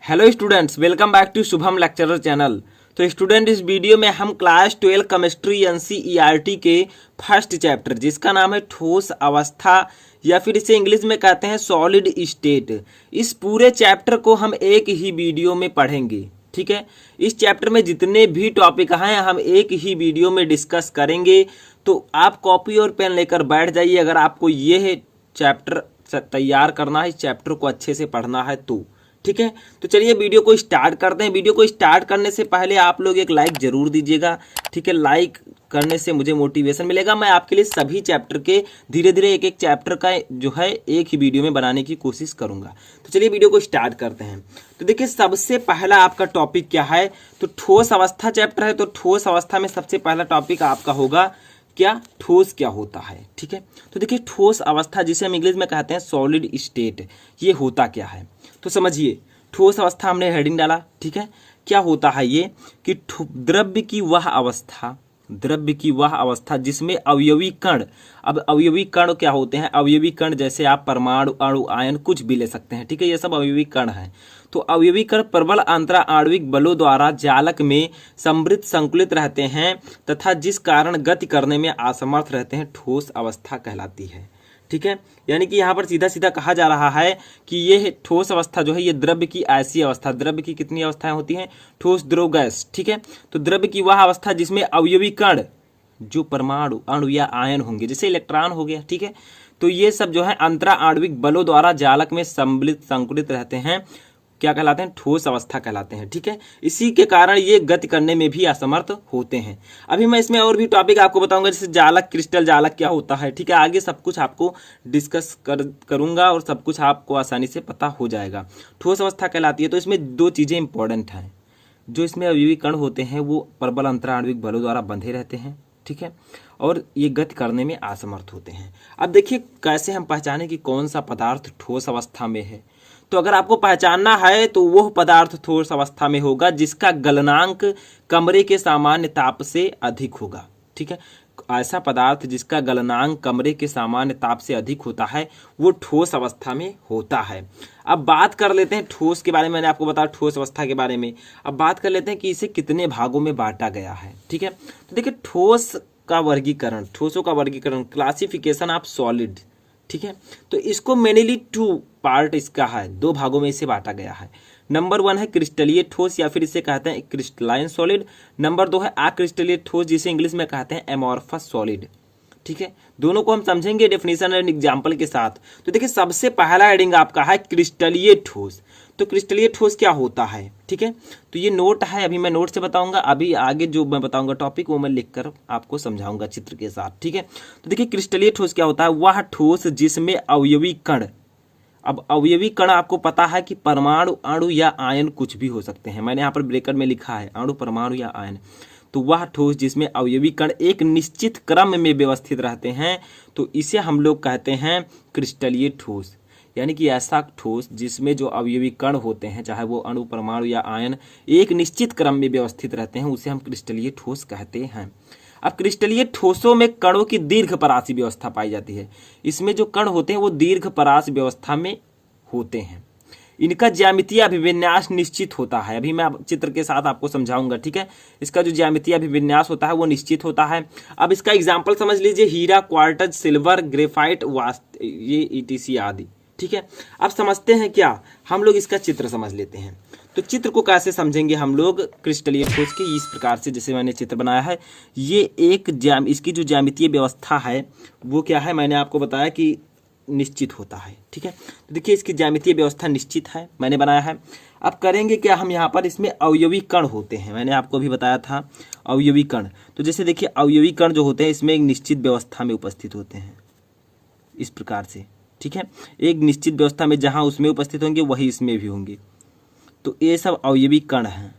Hello students, welcome back to Shubham lecturer channel. तो student, इस video में हम क्लास 12 केमिस्ट्री एनसीईआरटी के फर्स्ट चैप्टर जिसका नाम है ठोस अवस्था या फिर इसे इंग्लिश में कहते हैं सॉलिड स्टेट, इस पूरे चैप्टर को हम एक ही वीडियो में पढ़ेंगे। ठीक है, इस चैप्टर में जितने भी टॉपिक हैं हम एक ही वीडियो में डिस्कस करेंगे। तो आप कॉपी और पेन लेकर बैठ जाइए अगर आपको ये चैप्टर तैयार करना है, इस चैप्टर को अच्छे से पढ़ना है तो। ठीक है, तो चलिए वीडियो को स्टार्ट करते हैं। वीडियो को स्टार्ट करने से पहले आप लोग एक लाइक जरूर दीजिएगा। ठीक है, लाइक करने से मुझे मोटिवेशन मिलेगा। मैं आपके लिए सभी चैप्टर के धीरे धीरे एक एक चैप्टर का जो है एक ही वीडियो में बनाने की कोशिश करूंगा। तो चलिए वीडियो को स्टार्ट करते हैं। तो देखिए, सबसे पहला आपका टॉपिक क्या है, तो ठोस अवस्था चैप्टर है। तो ठोस अवस्था में सबसे पहला टॉपिक आपका होगा क्या, ठोस क्या होता है। ठीक है, तो देखिए ठोस अवस्था जिसे हम इंग्लिश में कहते हैं सॉलिड स्टेट, ये होता क्या है। तो समझिए, ठोस अवस्था हमने हेडिंग डाला। ठीक है, क्या होता है ये कि द्रव्य की वह अवस्था जिसमें अवयवी कण, अब अवयवी कण क्या होते हैं, अवयवी कण जैसे आप परमाणु, अणु, आयन कुछ भी ले सकते हैं। ठीक है, ये सब अवयवी कण हैं। तो अवयवी कण प्रबल अंतरा आणविक बलों द्वारा जालक में समृद्ध संकुलित रहते हैं तथा जिस कारण गति करने में असमर्थ रहते हैं, ठोस अवस्था कहलाती है। ठीक है, यानी कि यहाँ पर सीधा सीधा कहा जा रहा है कि ये ठोस अवस्था जो है ये द्रव्य की ऐसी अवस्था, द्रव्य की कितनी अवस्थाएं होती हैं, ठोस, द्रव, गैस। ठीक है, तो द्रव्य की वह अवस्था जिसमें अवयवी कण जो परमाणु, अणु या आयन होंगे, जैसे इलेक्ट्रॉन हो गया। ठीक है, तो ये सब जो है अंतरा आणविक बलों द्वारा जालक में सम्मिलित संकुलित रहते हैं, क्या कहलाते हैं, ठोस अवस्था कहलाते हैं। ठीक है, इसी के कारण ये गति करने में भी असमर्थ होते हैं। अभी मैं इसमें और भी टॉपिक आपको बताऊंगा, जैसे जालक, क्रिस्टल जालक क्या होता है। ठीक है, आगे सब कुछ आपको डिस्कस करूंगा और सब कुछ आपको आसानी से पता हो जाएगा। ठोस अवस्था कहलाती है। तो इसमें दो चीजें इंपॉर्टेंट हैं, जो इसमें अवयवी कण होते हैं वो प्रबल अंतराणविक बलों द्वारा बंधे रहते हैं। ठीक है, और ये गति करने में असमर्थ होते हैं। अब देखिए कैसे हम पहचाने कि कौन सा पदार्थ ठोस अवस्था में है। तो अगर आपको पहचानना है तो वह पदार्थ ठोस अवस्था में होगा जिसका गलनांक कमरे के सामान्य ताप से अधिक होगा। ठीक है, ऐसा पदार्थ जिसका गलनांक कमरे के सामान्य ताप से अधिक होता है वो ठोस अवस्था में होता है। अब बात कर लेते हैं ठोस के बारे में, मैंने आपको बताया ठोस अवस्था के बारे में। अब बात कर लेते हैं कि इसे कितने भागों में बांटा गया है। ठीक है, तो देखिए ठोस का वर्गीकरण, ठोसों का वर्गीकरण, क्लासिफिकेशन ऑफ सॉलिड। ठीक है, तो इसको मेनली टू पार्ट इसका है, दो भागों में इसे बांटा गया है। नंबर 1 है क्रिस्टलीय ठोस या फिर इसे कहते हैं क्रिस्टलाइन सॉलिड। नंबर 2 है अक्रिस्टलीय ठोस जिसे इंग्लिश में कहते हैं एमॉर्फस सॉलिड। ठीक है, दोनों को हम समझेंगे डेफिनेशन एंड एग्जांपल के साथ। तो देखिए सबसे पहला हेडिंग आपका है क्रिस्टलीय ठोस। तो क्रिस्टलीय ठोस क्या होता है। ठीक है, तो ये नोट है, अभी मैं नोट से बताऊंगा, अभी आगे जो मैं बताऊंगा टॉपिक वो मैं लिखकर आपको समझाऊंगा चित्र के साथ। ठीक है, तो देखिए क्रिस्टलीय ठोस क्या होता है, वह ठोस जिसमें अवयवी कण, अब अवयवी कण आपको पता है कि परमाणु, अणु या आयन कुछ भी हो सकते हैं। मैंने यहाँ पर ब्रैकेट में लिखा है अणु, परमाणु या आयन। तो वह ठोस जिसमें अवयवी कण एक निश्चित क्रम में व्यवस्थित रहते हैं, तो इसे हम लोग कहते हैं क्रिस्टलीय ठोस। यानी कि ऐसा ठोस जिसमें जो अवयवी कण होते हैं, चाहे वो अणु, परमाणु या आयन, एक निश्चित क्रम में व्यवस्थित रहते हैं, उसे हम क्रिस्टलीय ठोस कहते हैं। अब क्रिस्टलीय ठोसों में कणों की दीर्घ परासी व्यवस्था पाई जाती है। इसमें जो कण होते हैं वो दीर्घ परास व्यवस्था में होते हैं। इनका ज्यामितीय अभिविन्यास निश्चित होता है, अभी मैं चित्र के साथ आपको समझाऊंगा। ठीक है, इसका जो ज्यामितीय अभिविन्यास होता है वो निश्चित होता है। अब इसका एग्जाम्पल समझ लीजिए, हीरा, क्वार्टज, सिल्वर, ग्रेफाइट, ये ईटीसी आदि। ठीक है, अब समझते हैं क्या, हम लोग इसका चित्र समझ लेते हैं। तो चित्र को कैसे समझेंगे हम लोग क्रिस्टलीय ठोस के, इस प्रकार से जैसे मैंने चित्र बनाया है। ये एक इसकी जो ज्यामितीय व्यवस्था है वो क्या है, मैंने आपको बताया कि निश्चित होता है। ठीक है, तो देखिए इसकी ज्यामितीय व्यवस्था निश्चित है, मैंने बनाया है। अब करेंगे क्या, हम यहाँ पर इसमें अवयवी कण होते हैं, मैंने आपको अभी बताया था अवयवी कण। तो जैसे देखिए अवयवी कण जो होते हैं इसमें एक निश्चित व्यवस्था में उपस्थित होते हैं, इस प्रकार से। ठीक है, एक निश्चित व्यवस्था में जहां उसमें उपस्थित होंगे वही इसमें भी होंगे। तो ये सब अवयवी कण हैं।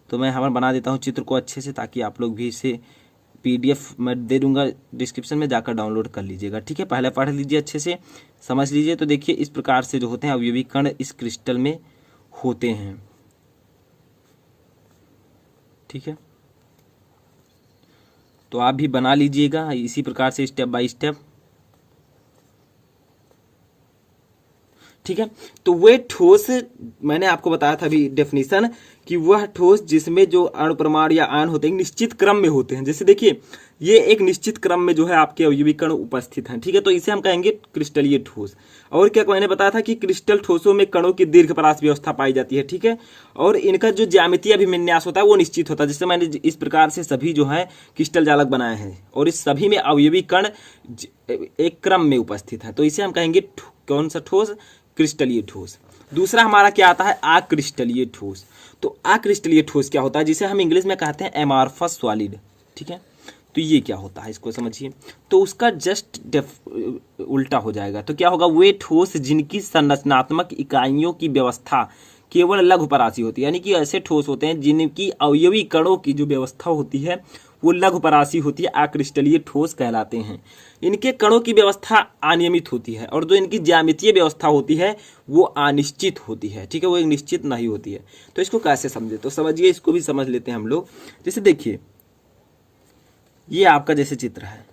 तो मैं यहाँ बना देता हूँ चित्र को अच्छे से, ताकि आप लोग भी इसे पीडीएफ मैं दे दूंगा डिस्क्रिप्शन में, जाकर डाउनलोड कर लीजिएगा। ठीक है, पहले पढ़ लीजिए, अच्छे से समझ लीजिए। तो देखिए इस प्रकार से जो होते हैं अवयवी कण इस क्रिस्टल में होते हैं। ठीक है, तो आप भी बना लीजिएगा इसी प्रकार से स्टेप बाय स्टेप। ठीक है। तो वे ठोस, मैंने आपको बताया था अभी डेफिनेशन, कि वह ठोस जिसमें जो अणु परमाणु या आयन होते हैं निश्चित क्रम में होते हैं। जैसे देखिए ये एक निश्चित क्रम में जो है आपके अवयवी कण उपस्थित हैं, ठीक है। तो इसे हम कहेंगे क्रिस्टलीय ठोस। और क्या मैंने बताया था कि क्रिस्टल ठोसों में कणों की दीर्घपरास व्यवस्था पाई जाती है, ठीक है। और इनका जो ज्यामितीय अभिविन्यास होता है वो निश्चित होता है। जैसे मैंने इस प्रकार से सभी जो है क्रिस्टल जालक बनाए हैं और इस सभी में अवयवी कण एक क्रम में उपस्थित है, तो इसे हम कहेंगे कौन सा ठोस? क्रिस्टलीय ठोस। दूसरा हमारा क्या आता है? अक्रिस्टलीय ठोस। तो अक्रिस्टलीय ठोस क्या होता है? जिसे हम इंग्लिश में कहते हैं एमार्फस सॉलिड, ठीक है। तो ये क्या होता है इसको समझिए। तो उसका जस्ट उल्टा हो जाएगा। तो क्या होगा? वे ठोस जिनकी संरचनात्मक इकाइयों की व्यवस्था केवल लघुपरासी होती है, यानी कि ऐसे ठोस होते हैं जिनकी अवयवी कणों की जो व्यवस्था होती है वो लघुपरासी होती है, अक्रिस्टलीय ठोस कहलाते हैं। इनके कणों की व्यवस्था अनियमित होती है और जो इनकी ज्यामितीय व्यवस्था होती है वो अनिश्चित होती है, ठीक है, वो एक निश्चित नहीं होती है। तो इसको कैसे समझे? तो समझिए, इसको भी समझ लेते हैं हम लोग। जैसे देखिए ये आपका जैसे चित्र है,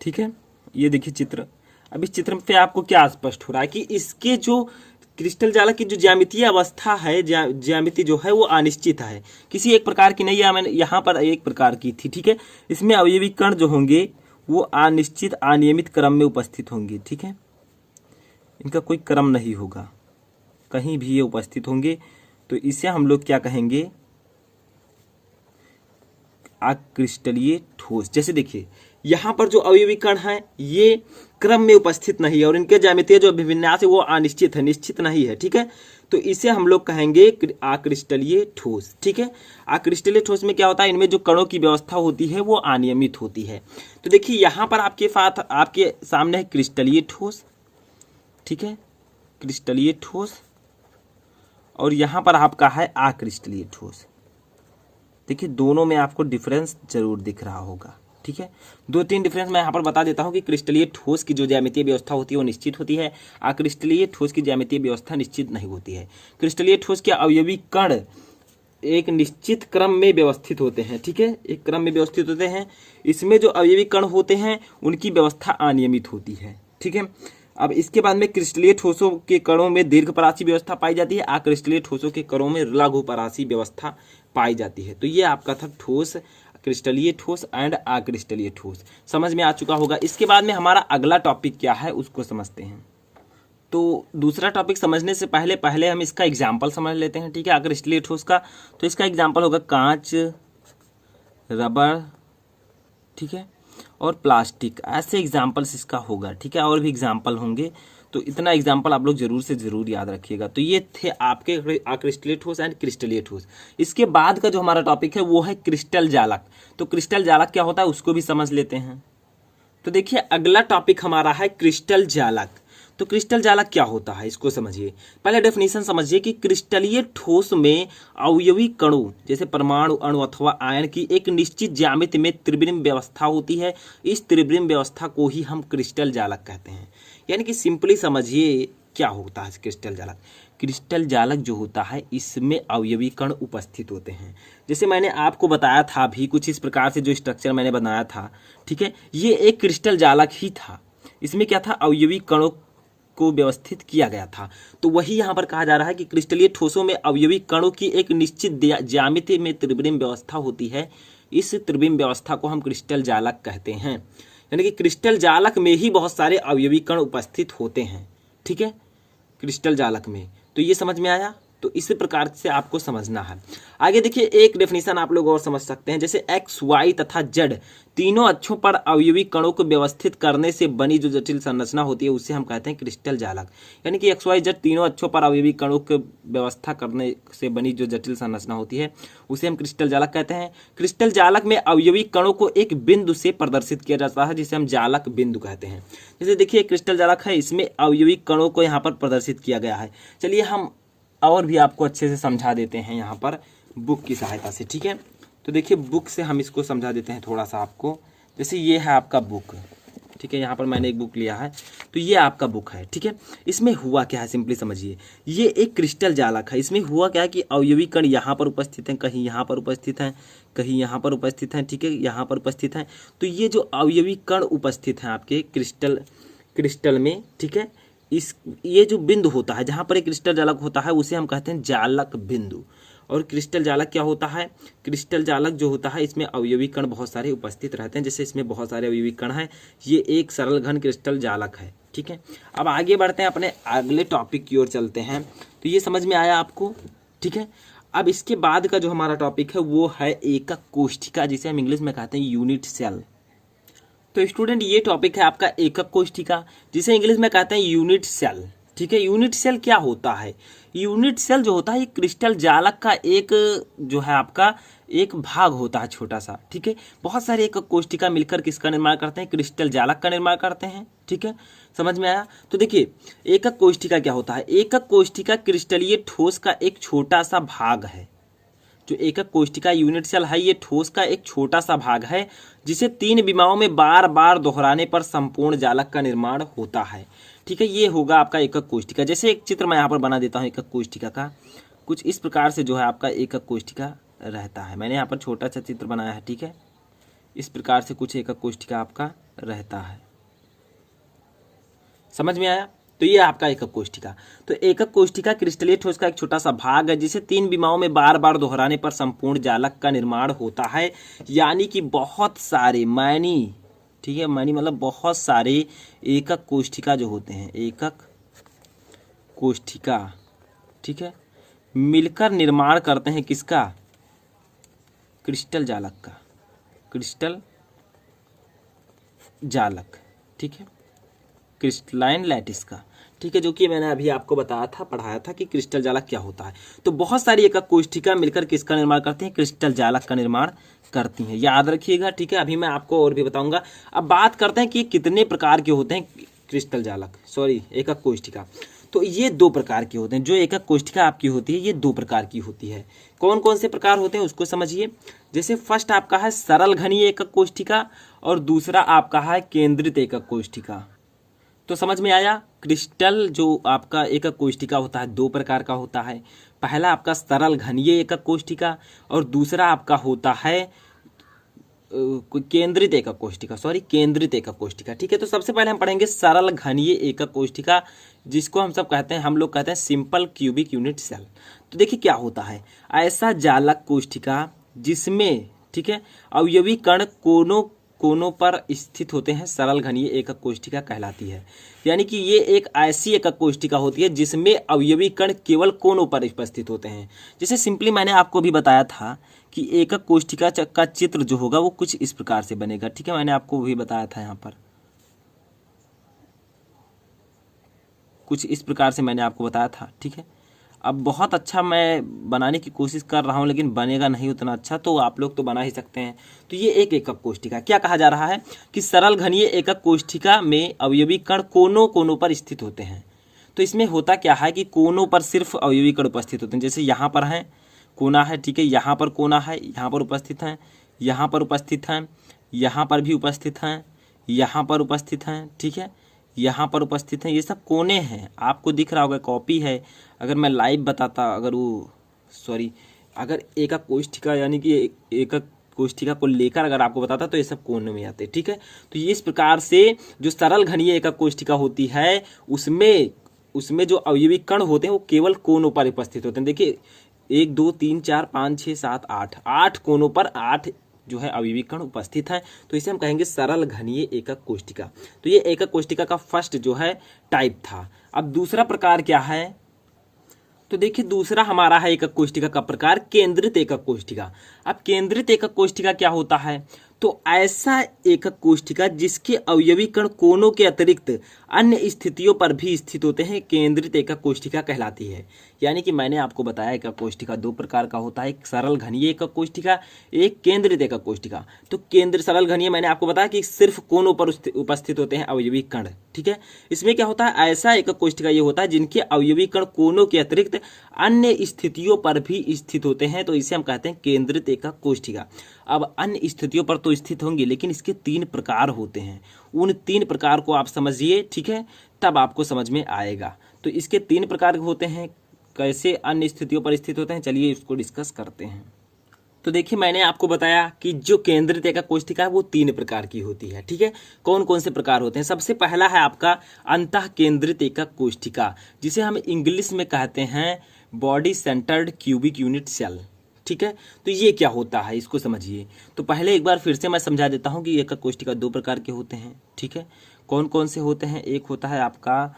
ठीक है। ये देखिए चित्र। अब इस चित्र पे आपको क्या स्पष्ट हो रहा है कि इसके जो क्रिस्टल जालक की जो ज्यामितीय अवस्था है, ज्यामिति जो है वो अनिश्चित है, किसी एक प्रकार की नहीं है। मैंने यहाँ पर एक प्रकार की थी, ठीक है। इसमें अवयवी कण जो होंगे वो अनिश्चित अनियमित क्रम में उपस्थित होंगे, ठीक है। इनका कोई क्रम नहीं होगा, कहीं भी ये उपस्थित होंगे। तो इसे हम लोग क्या कहेंगे? अक्रिस्टलीय ठोस। जैसे देखिए यहाँ पर जो अवयवी कण हैं ये क्रम में उपस्थित नहीं है और इनके ज्यामितीय जो अभिविन्यास है वो अनिश्चित है, निश्चित नहीं है, ठीक है। तो इसे हम लोग कहेंगे अक्रिस्टलीय ठोस, ठीक है। अक्रिस्टलीय ठोस में क्या होता है? इनमें जो कणों की व्यवस्था होती है वो अनियमित होती है। तो देखिए यहाँ पर आपके सामने है क्रिस्टलीय ठोस, ठीक है, क्रिस्टलीय ठोस, और यहाँ पर आपका है अक्रिस्टलीय ठोस। देखिए दोनों में आपको डिफरेंस जरूर दिख रहा होगा, ठीक है। 2-3 डिफरेंस मैं यहाँ पर बता देता हूँ कि क्रिस्टलीय ठोस की जो ज्यामितीय व्यवस्था होती है वो निश्चित होती है, अक्रिस्टलीय ठोस की ज्यामितीय व्यवस्था निश्चित नहीं होती है। क्रिस्टलीय ठोस के अवयवी कण एक निश्चित क्रम में व्यवस्थित होते हैं, ठीक है, एक क्रम में व्यवस्थित होते हैं। इसमें जो अवयवी कण होते हैं उनकी व्यवस्था अनियमित होती है, ठीक है। अब इसके बाद में क्रिस्टलीय ठोसों के कणों में दीर्घपरासी व्यवस्था पाई जाती है, अक्रिस्टलीय ठोसों के कणों में लघुपरासी व्यवस्था पाई जाती है। तो ये आपका था ठोस, क्रिस्टलीय ठोस एंड अक्रिस्टलीय ठोस, समझ में आ चुका होगा। इसके बाद में हमारा अगला टॉपिक क्या है उसको समझते हैं। तो दूसरा टॉपिक समझने से पहले हम इसका एग्जाम्पल समझ लेते हैं, ठीक है, अक्रिस्टलीय ठोस का। तो इसका एग्जाम्पल होगा कांच, रबर, ठीक है, और प्लास्टिक। ऐसे एग्जाम्पल्स इसका होगा, ठीक है, और भी एग्जाम्पल होंगे। तो इतना एग्जाम्पल आप लोग जरूर से जरूर याद रखिएगा। तो ये थे आपके अक्रिस्टलीय ठोस एंड क्रिस्टलीय ठोस। इसके बाद का जो हमारा टॉपिक है वो है क्रिस्टल जालक। तो क्रिस्टल जालक क्या होता है उसको भी समझ लेते हैं। तो देखिए अगला टॉपिक हमारा है क्रिस्टल जालक। तो क्रिस्टल जालक क्या होता है इसको समझिए। पहले डेफिनेशन समझिए कि क्रिस्टलीय ठोस में अवयवी कणों जैसे परमाणु, अणु अथवा आयन की एक निश्चित ज्यामिति में त्रिविम व्यवस्था होती है। इस त्रिविम व्यवस्था को ही हम क्रिस्टल जालक कहते हैं। यानी कि सिंपली समझिए क्या होता है क्रिस्टल जालक। क्रिस्टल जालक जो होता है इसमें अवयवी कण उपस्थित होते हैं। जैसे मैंने आपको बताया था अभी कुछ इस प्रकार से जो स्ट्रक्चर मैंने बनाया था, ठीक है, ये एक क्रिस्टल जालक ही था। इसमें क्या था? अवयवी कणों को व्यवस्थित किया गया था। तो वही यहाँ पर कहा जा रहा है कि क्रिस्टलीय ठोसों में अवयवी कणों की एक निश्चित ज्यामिति में त्रिविम व्यवस्था होती है। इस त्रिविम व्यवस्था को हम क्रिस्टल जालक कहते हैं। यानी कि क्रिस्टल जालक में ही बहुत सारे अवयवी कण उपस्थित होते हैं, ठीक है, क्रिस्टल जालक में। तो ये समझ में आया। तो इसी प्रकार से आपको समझना है। आगे देखिए एक डेफिनेशन आप लोग और समझ सकते हैं। जैसे एक्स, वाई तथा जेड तीनों अक्षों पर अवयवी कणों को व्यवस्थित करने से बनी जो जटिल संरचना होती है उसे हम कहते हैं क्रिस्टल जालक। यानी कि एक्स, वाई, जेड तीनों अक्षों पर अवयवी कणों को व्यवस्था करने से बनी जो जटिल संरचना होती है उसे हम क्रिस्टल जालक कहते हैं। क्रिस्टल जालक में अवयवी कणों को एक बिंदु से प्रदर्शित किया जाता है जिसे हम जालक बिंदु कहते हैं। जैसे देखिए क्रिस्टल जालक है, इसमें अवयवी कणों को यहाँ पर प्रदर्शित किया गया है। चलिए हम और भी आपको अच्छे से समझा देते हैं यहाँ पर बुक की सहायता से, ठीक है। तो देखिए बुक से हम इसको समझा देते हैं थोड़ा सा आपको। जैसे ये है आपका बुक, ठीक है, यहाँ पर मैंने एक बुक लिया है, तो ये आपका बुक है। ठीक है, इसमें हुआ क्या है सिंपली समझिए, ये एक क्रिस्टल जालक है। इसमें हुआ क्या है कि अवयवी कण यहाँ पर उपस्थित हैं, कहीं यहाँ पर उपस्थित हैं, कहीं यहाँ पर उपस्थित हैं, ठीक है, यहाँ पर उपस्थित हैं। तो ये जो अवयवी कण उपस्थित हैं आपके क्रिस्टल में, ठीक है, ये जो बिंदु होता है जहाँ पर एक क्रिस्टल जालक होता है उसे हम कहते हैं जालक बिंदु। और क्रिस्टल जालक क्या होता है, क्रिस्टल जालक जो होता है इसमें अवयवी कण बहुत सारे उपस्थित रहते हैं, जैसे इसमें बहुत सारे अवयवी कण हैं। ये एक सरल घन क्रिस्टल जालक है। ठीक है, अब आगे बढ़ते हैं, अपने अगले टॉपिक की ओर चलते हैं। तो ये समझ में आया आपको? ठीक है, अब इसके बाद का जो हमारा टॉपिक है वो है एकक कोशिका, जिसे हम इंग्लिश में कहते हैं यूनिट सेल। तो स्टूडेंट ये टॉपिक है आपका एकक कोशिका, जिसे इंग्लिश में कहते हैं यूनिट सेल। ठीक है, यूनिट सेल क्या होता है? यूनिट सेल जो होता है ये क्रिस्टल जालक का एक जो है आपका एक भाग होता है छोटा सा। ठीक है, बहुत सारे एकक कोशिका मिलकर किसका निर्माण करते हैं? क्रिस्टल जालक का निर्माण करते हैं। ठीक है, समझ में आया? तो देखिए एकक कोशिका क्या होता है, एकक कोशिका क्रिस्टलीय ठोस का एक छोटा सा भाग है। जो एकक कोशिका यूनिट सेल है ये ठोस का एक छोटा सा भाग है, जिसे 3 विमाओं में बार बार दोहराने पर संपूर्ण जालक का निर्माण होता है। ठीक है, ये होगा आपका एकक कोशिका। जैसे एक चित्र मैं यहाँ पर बना देता हूँ एकक कोशिका का, कुछ इस प्रकार से जो है आपका एकक कोशिका रहता है। मैंने यहाँ पर छोटा सा चित्र बनाया है। ठीक है, इस प्रकार से कुछ एकक कोशिका आपका रहता है। समझ में आया? तो ये आपका एकक कोशिका। तो एकक कोशिका क्रिस्टलीय ठोस का एक छोटा सा भाग है, जिसे 3 विमाओं में बार बार दोहराने पर संपूर्ण जालक का निर्माण होता है। यानी कि बहुत सारे मैनी, ठीक है, मैनी मतलब बहुत सारे एकक कोशिका जो होते हैं, एकक कोशिका, ठीक है, मिलकर निर्माण करते हैं किसका? क्रिस्टल जालक का, क्रिस्टल जालक। ठीक है, क्रिस्टलाइन लैटिस का। ठीक है, जो कि मैंने अभी आपको बताया था, पढ़ाया था कि क्रिस्टल जालक क्या होता है। तो बहुत सारी एकक कोशिका मिलकर किसका निर्माण करती हैं? क्रिस्टल जालक का निर्माण करती हैं, याद रखिएगा। ठीक है, अभी मैं आपको और भी बताऊंगा। अब बात करते हैं कि कितने प्रकार के होते हैं क्रिस्टल जालक, सॉरी एकक कोशिका। तो ये 2 प्रकार के होते हैं। जो एकक कोशिका आपकी होती है ये 2 प्रकार की होती है। कौन कौन से प्रकार होते हैं उसको समझिए। जैसे फर्स्ट आपका है सरल घनीय एकक कोशिका और दूसरा आपका है केंद्रित एकक कोशिका। तो समझ में आया? क्रिस्टल जो आपका एकक कोशिका होता है 2 प्रकार का होता है। पहला आपका सरल घनीय एकक कोशिका और दूसरा आपका होता है केंद्रित एकक कोशिका, सॉरी केंद्रित एकक कोशिका। ठीक है, तो सबसे पहले हम पढ़ेंगे सरल घनीय एकक कोशिका, जिसको हम सब कहते हैं, हम लोग कहते हैं सिंपल क्यूबिक यूनिट सेल। तो देखिए क्या होता है, ऐसा जालक कोशिका जिसमें, ठीक है, अवयवी कण कोनों पर स्थित होते हैं, सरल घनीय एकक कोशिका कहलाती है। यानी कि ये एक ऐसी एकक कोशिका होती है जिसमें अवयवी कण केवल कोनों पर उपस्थित होते हैं। जैसे सिंपली मैंने आपको भी बताया था कि एकक कोशिका का चित्र जो होगा वो कुछ इस प्रकार से बनेगा। ठीक है, मैंने आपको भी बताया था, यहाँ पर कुछ इस प्रकार से मैंने आपको बताया था। ठीक है, अब बहुत अच्छा मैं बनाने की कोशिश कर रहा हूँ लेकिन बनेगा नहीं उतना अच्छा, तो आप लोग तो बना ही सकते हैं। तो ये एक एकक कोशिका, क्या कहा जा रहा है कि सरल घनीय एकक कोशिका में अवयवी कण कोनों पर स्थित होते हैं। तो इसमें होता क्या है कि कोनों पर सिर्फ अवयवी कण उपस्थित होते हैं। जैसे यहाँ पर है कोना है, ठीक है, यहाँ पर कोना है, यहाँ पर उपस्थित हैं, यहाँ पर उपस्थित हैं, यहाँ पर भी उपस्थित हैं, यहाँ पर उपस्थित हैं, ठीक है, यहाँ पर उपस्थित हैं। ये सब कोने हैं, आपको दिख रहा होगा, कॉपी है। अगर मैं लाइव बताता, अगर एकक कोशिका यानी कि एकक कोशिका को लेकर अगर आपको बताता तो ये सब कोने में आते। ठीक है, तो ये इस प्रकार से जो सरल घनीय एकक कोशिका होती है उसमें जो अवयवी कण होते हैं वो केवल कोनों पर उपस्थित होते हैं। देखिए 1 2 3 4 5 6 7 8 कोनों पर 8 जो है अवयवी कण उपस्थित हैं। तो इसे हम कहेंगे सरल घनीय एकक कोशिका। तो ये एकक कोशिका का फर्स्ट जो है टाइप था। अब दूसरा प्रकार क्या है? तो देखिए दूसरा हमारा है एकक कोशिका का प्रकार केंद्रित एकक कोशिका। अब केंद्रित एकक कोशिका क्या होता है? तो ऐसा एकक कोशिका जिसके अवयवी कण कोनों के अतिरिक्त अन्य स्थितियों पर भी स्थित होते हैं, केंद्रित एकक कोशिका कहलाती है। यानी कि मैंने आपको बताया एकक कोशिका 2 प्रकार का होता है, एक सरल घनीय एकक कोशिका, एक केंद्रित एकक कोशिका। तो केंद्र सरल घनीय मैंने आपको बताया कि सिर्फ कोनों पर उपस्थित होते हैं अवयवी कण। ठीक है, इसमें क्या होता है, ऐसा एकक कोशिका ये होता है जिनके अवयवी कण कोनों के अतिरिक्त अन्य स्थितियों पर भी स्थित होते हैं, तो इसे हम कहते हैं केंद्रित एकक कोशिका। अब अन्य स्थितियों पर तो स्थित होंगे लेकिन इसके 3 प्रकार होते हैं। उन 3 प्रकार को आप समझिए, ठीक है, तब आपको समझ में आएगा। तो इसके 3 प्रकार होते हैं, कैसे अन्य स्थितियों पर स्थित होते हैं, चलिए इसको डिस्कस करते हैं। तो देखिए मैंने आपको बताया कि जो केंद्रित एका कोष्ठिका है वो 3 प्रकार की होती है, ठीक है। कौन कौन से प्रकार होते हैं? सबसे पहला है आपका अंतः केंद्रित एका कोष्ठिका, जिसे हम इंग्लिश में कहते हैं body centred cubic unit cell, ठीक है। तो ये क्या होता है इसको समझिए। तो पहले एक बार फिर से मैं समझा देता हूँ कि एका कोष्ठिका 2 प्रकार के होते हैं, ठीक है। कौन कौन से होते हैं? एक होता है आपका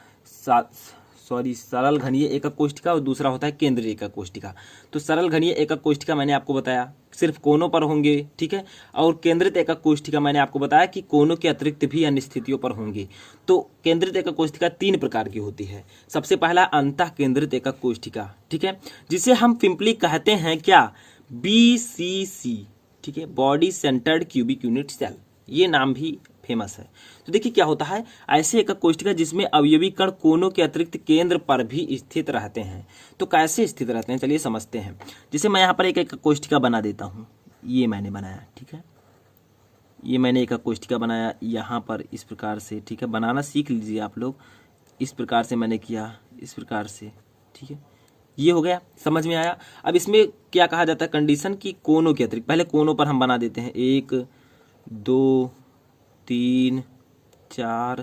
सरल घनीय एकक कोष्ठिका और दूसरा होता है केंद्रीय एकक कोष्ठिका। तो सरल घनीय एकक कोष्ठिका मैंने आपको बताया सिर्फ कोनों पर होंगे, ठीक है। और केंद्रित एकक कोष्ठिका मैंने आपको बताया कि कोनों के अतिरिक्त भी अन्य स्थितियों पर होंगी। तो केंद्रित एकक कोष्ठिका 3 प्रकार की होती है। सबसे पहला अंतः केंद्रित एकक कोष्ठिका, ठीक है, जिसे हम सिंपली कहते हैं क्या, BCC, ठीक है, body centred cubic unit cell. ये नाम भी फेमस है। तो देखिए क्या होता है, ऐसे एकक कोष्ठिका जिसमें अवयवी कण कोनों के अतिरिक्त केंद्र पर भी स्थित रहते हैं। तो कैसे स्थित रहते हैं चलिए समझते हैं। जैसे मैं यहाँ पर एक एकक कोष्ठिका बना देता हूँ, ये मैंने बनाया, ठीक है, ये मैंने एकक कोष्ठिका बनाया यहाँ पर इस प्रकार से, ठीक है, बनाना सीख लीजिए आप लोग। इस प्रकार से मैंने किया, इस प्रकार से, ठीक है, ये हो गया, समझ में आया। अब इसमें क्या कहा जाता है, कंडीशन की कोनों के अतिरिक्त, पहले कोनों पर हम बना देते हैं 1 2 3 4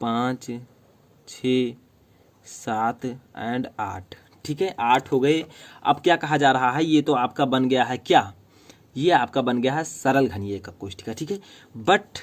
5 6 7 एंड 8, ठीक है, 8 हो गए। अब क्या कहा जा रहा है, ये तो आपका बन गया है क्या, ये आपका बन गया है सरल घनीय एकक कोष्ठिका, ठीक है। बट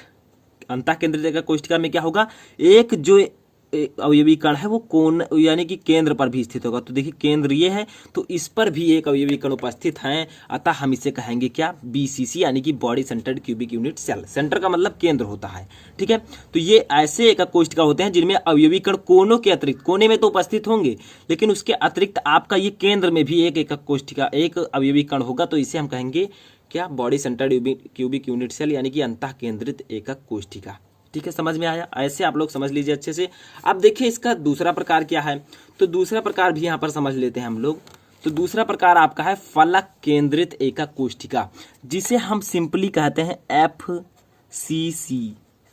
अंतः केंद्रित एकक कोष्ठिका में क्या होगा, एक जो अवयवी कण है वो कोण यानी कि केंद्र पर भी स्थित होगा। तो देखिए केंद्र ये है, तो इस पर भी एक अवयवी कण उपस्थित है, अतः हम इसे कहेंगे क्या, BCC यानी कि body centred cubic unit cell. Centre का मतलब केंद्र होता है, ठीक है। तो ये ऐसे एकक कोष्ठिका होते हैं जिनमें अवयवी कण कोनों के अतिरिक्त, कोने में तो उपस्थित होंगे लेकिन उसके अतिरिक्त आपका ये केंद्र में भी एक एकक कोष्ठिका, एक अवयवी कण होगा। तो इसे हम कहेंगे क्या, body centred cubic unit cell यानी कि अंतः केंद्रित एकक कोष्ठिका, ठीक है। समझ में आया? ऐसे आप लोग समझ लीजिए अच्छे से। अब देखिए इसका दूसरा प्रकार क्या है, तो दूसरा प्रकार भी यहाँ पर समझ लेते हैं हम लोग। तो दूसरा प्रकार आपका है फलक केंद्रित एकक कोष्ठिका, जिसे हम सिंपली कहते हैं FCC,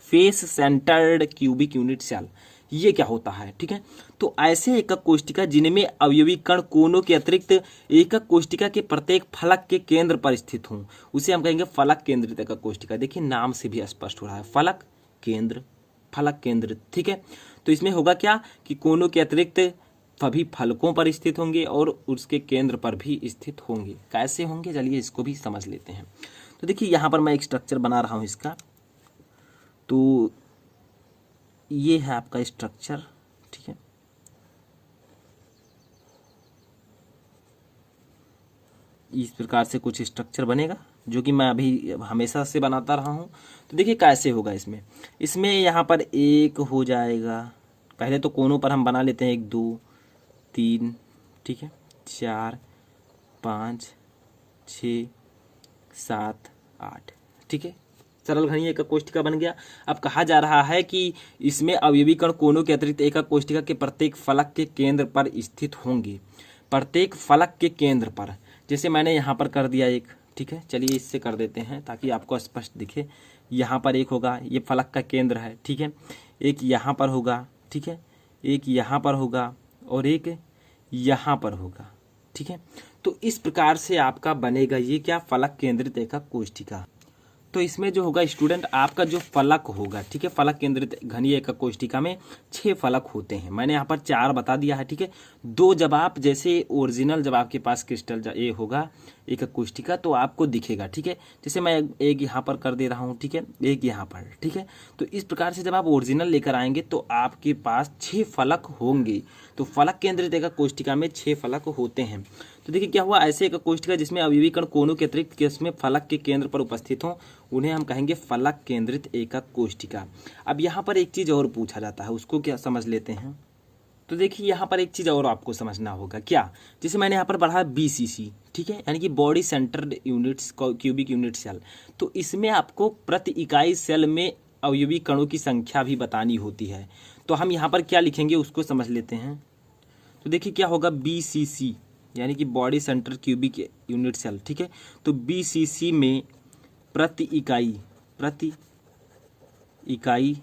face centred cubic unit cell. ये क्या होता है, ठीक है। तो ऐसे एकक कोष्ठिका जिनमें अवयवी कण कोनों के अतिरिक्त एकक कोष्ठिका के प्रत्येक फलक के केंद्र पर स्थित हों, उसे हम कहेंगे फलक केंद्रित एकक कोष्ठिका। देखिए नाम से भी स्पष्ट हो रहा है, फलक केंद्र, फलक केंद्र, ठीक है। तो इसमें होगा क्या कि कोनों के अतिरिक्त सभी फलकों पर स्थित होंगे और उसके केंद्र पर भी स्थित होंगे। कैसे होंगे चलिए इसको भी समझ लेते हैं। तो देखिए यहाँ पर मैं एक स्ट्रक्चर बना रहा हूँ इसका, तो ये है आपका स्ट्रक्चर, ठीक है। इस प्रकार से कुछ स्ट्रक्चर बनेगा जो कि मैं अभी हमेशा से बनाता रहा हूँ। तो देखिए कैसे होगा इसमें यहाँ पर एक हो जाएगा, पहले तो कोनों पर हम बना लेते हैं 1 2 3, ठीक है, 4 5 6 7 8, ठीक है, सरल घनीय एकक कोष्ठिका बन गया। अब कहा जा रहा है कि इसमें अवयवी कण कोनों के अतिरिक्त एकक कोष्ठिका के प्रत्येक फलक के केंद्र पर स्थित होंगे, प्रत्येक फलक के केंद्र पर। जैसे मैंने यहाँ पर कर दिया एक, ठीक है, चलिए इससे कर देते हैं ताकि आपको स्पष्ट दिखे। यहाँ पर एक होगा, ये फलक का केंद्र है, ठीक है, एक यहाँ पर होगा, ठीक है, एक यहाँ पर होगा और एक यहाँ पर होगा, ठीक है। तो इस प्रकार से आपका बनेगा ये क्या, फलक केंद्रित एकक कोष्ठिका। तो इसमें जो होगा स्टूडेंट, आपका जो फलक होगा, ठीक है, फलक केंद्रित घनीय एकक कोष्ठिका में 6 फलक होते हैं। मैंने यहाँ पर 4 बता दिया है, ठीक है। 2 जब आप जैसे ओरिजिनल जब आपके पास क्रिस्टल ये होगा एकक कोष्ठिका तो आपको दिखेगा, ठीक है। जैसे मैं एक यहाँ पर कर दे रहा हूँ, ठीक है, एक यहाँ पर, ठीक है। तो इस प्रकार से जब आप ओरिजिनल लेकर आएंगे तो आपके पास 6 फलक होंगे। तो फलक केंद्रित एकक कोष्ठिका में 6 फलक होते हैं। तो देखिए क्या हुआ, ऐसे एकक कोष्ठिका जिसमें अवयवी कण कोनों के अतिरिक्त किसमें फलक के केंद्र पर उपस्थित हों, उन्हें हम कहेंगे फलक केंद्रित एकक कोष्ठिका। अब यहाँ पर एक चीज़ और पूछा जाता है, उसको क्या समझ लेते हैं। तो देखिए यहाँ पर एक चीज़ और आपको समझना होगा क्या, जैसे मैंने यहाँ पर पढ़ा BCC, ठीक है, यानी कि body centred units cubic unit cell. तो इसमें आपको प्रति इकाई सेल में अवयवी कणों की संख्या भी बतानी होती है। तो हम यहाँ पर क्या लिखेंगे उसको समझ लेते हैं। तो देखिए क्या होगा, BCC यानी कि body centre cubic unit cell, ठीक है। तो BCC में प्रति इकाई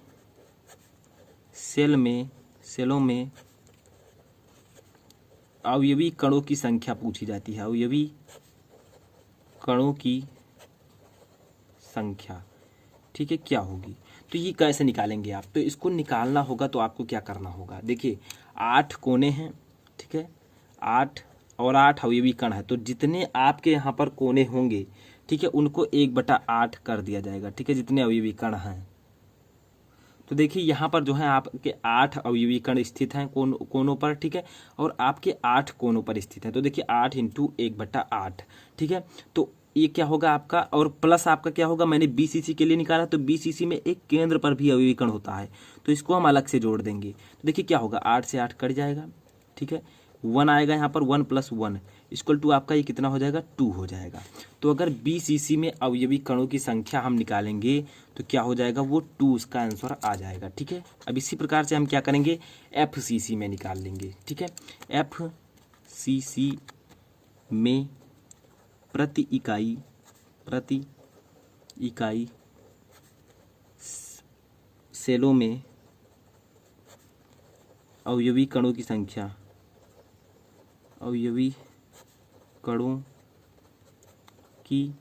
सेलों में अवयवी कणों की संख्या पूछी जाती है। अवयवी कणों की संख्या, ठीक है, क्या होगी? तो ये कैसे निकालेंगे आप? तो इसको निकालना होगा तो आपको क्या करना होगा? देखिए 8 कोने हैं, ठीक है, 8 और 8 अवयवी कण है, तो जितने आपके यहाँ पर कोने होंगे, ठीक है, उनको 1/8 कर दिया जाएगा, ठीक है, जितने अवयवी कण हैं। तो देखिए यहाँ पर जो है आपके 8 अवयवी कण स्थित हैं कोनों पर, ठीक है, और आपके 8 कोनों पर स्थित हैं। तो देखिए 8 × 1/8, ठीक है, तो ये क्या होगा आपका, और प्लस आपका क्या होगा, मैंने BCC के लिए निकाला, तो BCC में एक केंद्र पर भी अवयवी कण होता है, तो इसको हम अलग से जोड़ देंगे। तो देखिए क्या होगा, 8 से 8 कट जाएगा, ठीक है, 1 आएगा यहाँ पर, 1 + 1 = आपका ये कितना हो जाएगा, 2 हो जाएगा। तो अगर BCC में अवयवी कणों की संख्या हम निकालेंगे तो क्या हो जाएगा, वो 2 उसका आंसर आ जाएगा, ठीक है। अब इसी प्रकार से हम क्या करेंगे, FCC में निकाल लेंगे, ठीक है। FCC में प्रति इकाई सेलों में अवयवी कणों की संख्या, अवयवी कणों की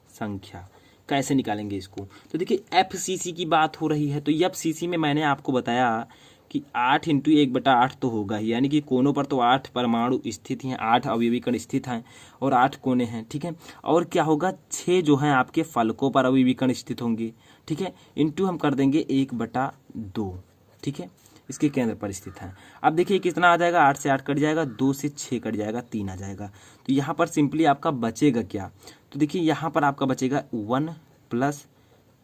संख्या कैसे निकालेंगे इसको? तो देखिए FCC की बात हो रही है, तो FCC में मैंने आपको बताया कि 8 × 1/8 तो होगा ही, यानी कि कोनों पर तो 8 परमाणु स्थित हैं, 8 अवयवी कण स्थित हैं और 8 कोने हैं, ठीक है। और क्या होगा, 6 जो हैं आपके फलकों पर अवयवी कण स्थित होंगे, ठीक है, इंटू हम कर देंगे 1/2, ठीक है, इसके केंद्र पर स्थित है। अब देखिए कितना आ जाएगा, 8 से 8 कट जाएगा, 2 से 6 कट जाएगा, 3 आ जाएगा। तो यहाँ पर सिंपली आपका बचेगा क्या, तो देखिए यहाँ पर आपका बचेगा 1 +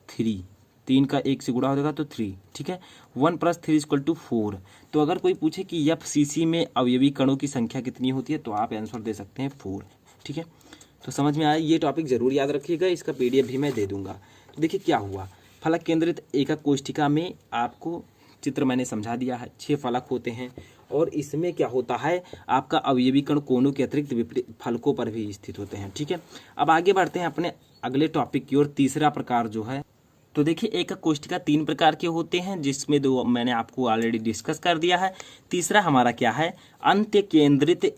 3, 3 का 1 से गुणा हो जाएगा तो 3, ठीक है, 1 + 3 = 4। तो अगर कोई पूछे कि FCC में अवयवी कणों की संख्या कितनी होती है, तो आप आंसर दे सकते हैं 4, ठीक है। तो समझ में आया, ये टॉपिक जरूर याद रखिएगा, इसका PDF भी मैं दे दूंगा। तो देखिए क्या हुआ, फलक केंद्रित एकक कोष्ठिका में आपको चित्र मैंने समझा दिया है, 6 फलक होते हैं और इसमें क्या होता है, आपका अवयवी कण कोनों के अतिरिक्त विपरीत फलकों पर भी स्थित होते हैं, ठीक है। अब आगे बढ़ते हैं अपने अगले टॉपिक की ओर। तीसरा प्रकार जो है, तो देखिए एकक कोष्ठिका 3 प्रकार के होते हैं, जिसमें 2 मैंने आपको ऑलरेडी डिस्कस कर दिया है। तीसरा हमारा क्या है, अंत्य केंद्रित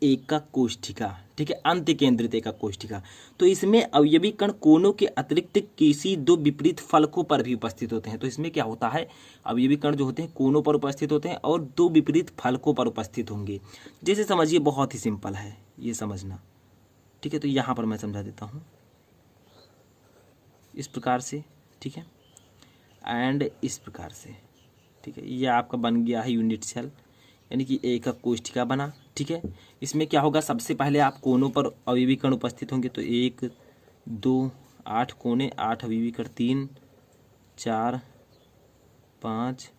एकक कोष्ठिका, ठीक है, अंत्य केंद्रित एकक कोष्ठिका। तो इसमें अवयवी कण कोनों के अतिरिक्त किसी 2 विपरीत फलकों पर भी उपस्थित होते हैं। तो इसमें क्या होता है, अवयवी कण जो होते हैं कोनों पर उपस्थित होते हैं और 2 विपरीत फलकों पर उपस्थित होंगे। जैसे समझिए, बहुत ही सिंपल है ये समझना, ठीक है। तो यहाँ पर मैं समझा देता हूँ इस प्रकार से, ठीक है, एंड इस प्रकार से, ठीक है। ये आपका बन गया है यूनिट सेल, यानी कि एकक कोष्ठिका बना, ठीक है। इसमें क्या होगा, सबसे पहले आप कोनों पर अवयवी कण उपस्थित होंगे, तो 1 2 8 कोने, 8 अवयवी कण, 3 4 5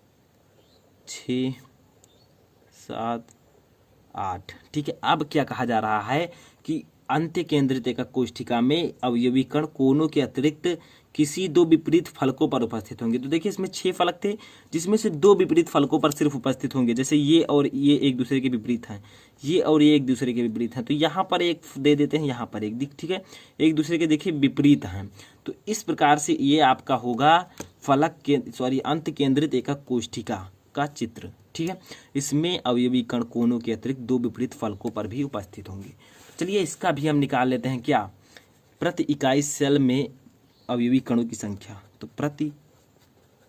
6 7 8, ठीक है। अब क्या कहा जा रहा है कि अंत्य केंद्रित एकक कोष्ठिका में अवयवी कण कोनों के अतिरिक्त किसी 2 विपरीत फलकों पर उपस्थित होंगे। तो देखिए इसमें 6 फलक थे, जिसमें से 2 विपरीत फलकों पर सिर्फ उपस्थित होंगे, जैसे ये और ये एक दूसरे के विपरीत हैं, ये और ये एक दूसरे के विपरीत हैं। तो यहाँ पर एक दे देते हैं, यहाँ पर एक, ठीक है, एक दूसरे के देखिए विपरीत हैं। तो इस प्रकार से ये आपका होगा अंत्य केंद्रित एकक कोष्ठिका का चित्र, ठीक है। इसमें अवयवी कण कोनों के अतिरिक्त 2 विपरीत फलकों पर भी उपस्थित होंगे। चलिए इसका भी हम निकाल लेते हैं, क्या, प्रति इकाई सेल में अवयवी कणों की संख्या। तो प्रति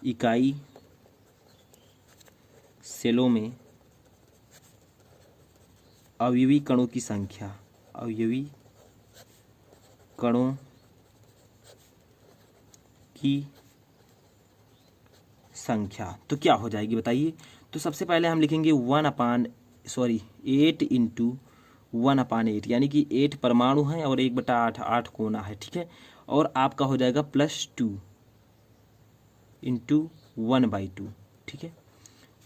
इकाई सेलों में अवयवी कणों की संख्या, अवयवी कणों की संख्या तो क्या हो जाएगी बताइए। तो सबसे पहले हम लिखेंगे 8 × 1/8, यानी कि 8 परमाणु हैं और 1/8, 8 कोना है, ठीक है। और आपका हो जाएगा +2 × 1/2, ठीक है,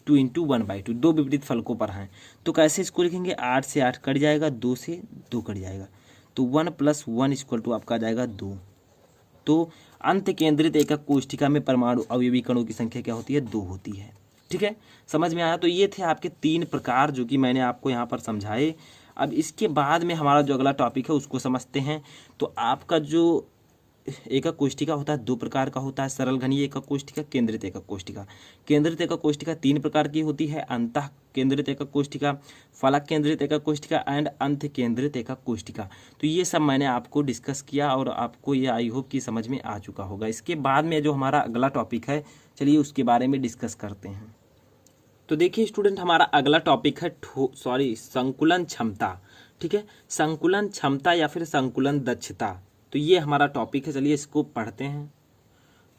2 × 1/2, 2 विपरीत फलकों पर हैं। तो कैसे इसको लिखेंगे, 8 से 8 कट जाएगा, 2 से 2 कट जाएगा, तो 1 + 1 = आपका आ जाएगा 2। तो अंत्य केंद्रित एकक कोष्ठिका में परमाणु अवयवी कणों की संख्या क्या होती है, 2 होती है, ठीक है। समझ में आया। तो ये थे आपके 3 प्रकार जो कि मैंने आपको यहाँ पर समझाए। अब इसके बाद में हमारा जो अगला टॉपिक है उसको समझते हैं। तो आपका जो एकक कोष्ठिका होता है 2 प्रकार का होता है, सरल घनीय एकक कोष्ठिका, केंद्रित एकक कोष्ठिका। केंद्रित एकक कोष्ठिका 3 प्रकार की होती है, अंतः केंद्रित एकक कोष्ठिका, फलक केंद्रित एकक कोष्ठिका एंड अंत केंद्रित एकक कोष्ठिका। तो ये सब मैंने आपको डिस्कस किया और आपको ये आई होप कि समझ में आ चुका होगा। इसके बाद में जो हमारा अगला टॉपिक है, चलिए उसके बारे में डिस्कस करते हैं। तो देखिए स्टूडेंट, हमारा अगला टॉपिक है संकुलन क्षमता। ठीक है, संकुलन क्षमता या फिर संकुलन दक्षता, तो ये हमारा टॉपिक है। चलिए इसको पढ़ते हैं।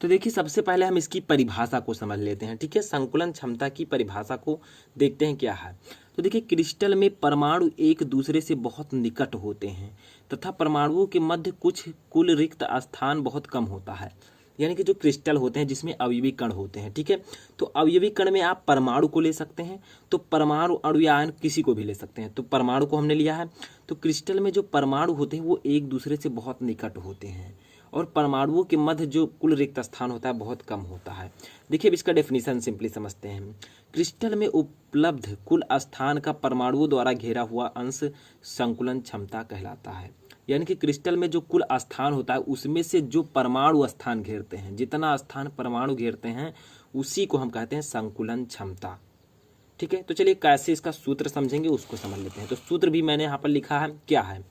तो देखिए सबसे पहले हम इसकी परिभाषा को समझ लेते हैं। ठीक है, संकुलन क्षमता की परिभाषा को देखते हैं क्या है। तो देखिए क्रिस्टल में परमाणु एक दूसरे से बहुत निकट होते हैं तथा परमाणुओं के मध्य कुछ कुल रिक्त स्थान बहुत कम होता है। यानी कि जो क्रिस्टल होते हैं जिसमें अवयवी कण होते हैं, ठीक है, तो अवयवी कण में आप परमाणु को ले सकते हैं, तो परमाणु अणु या आयन किसी को भी ले सकते हैं। तो परमाणु को हमने लिया है। तो क्रिस्टल में जो परमाणु होते हैं वो एक दूसरे से बहुत निकट होते हैं और परमाणुओं के मध्य जो कुल रिक्त स्थान होता है बहुत कम होता है। देखिए अब इसका डेफिनेशन सिंपली समझते हैं। क्रिस्टल में उपलब्ध कुल स्थान का परमाणुओं द्वारा घेरा हुआ अंश संकुलन क्षमता कहलाता है। यानी कि क्रिस्टल में जो कुल स्थान होता है उसमें से जो परमाणु स्थान घेरते हैं, जितना स्थान परमाणु घेरते हैं उसी को हम कहते हैं संकुलन क्षमता। ठीक है, तो चलिए कैसे इसका सूत्र समझेंगे उसको समझ लेते हैं। तो सूत्र भी मैंने यहाँ पर लिखा है, क्या है,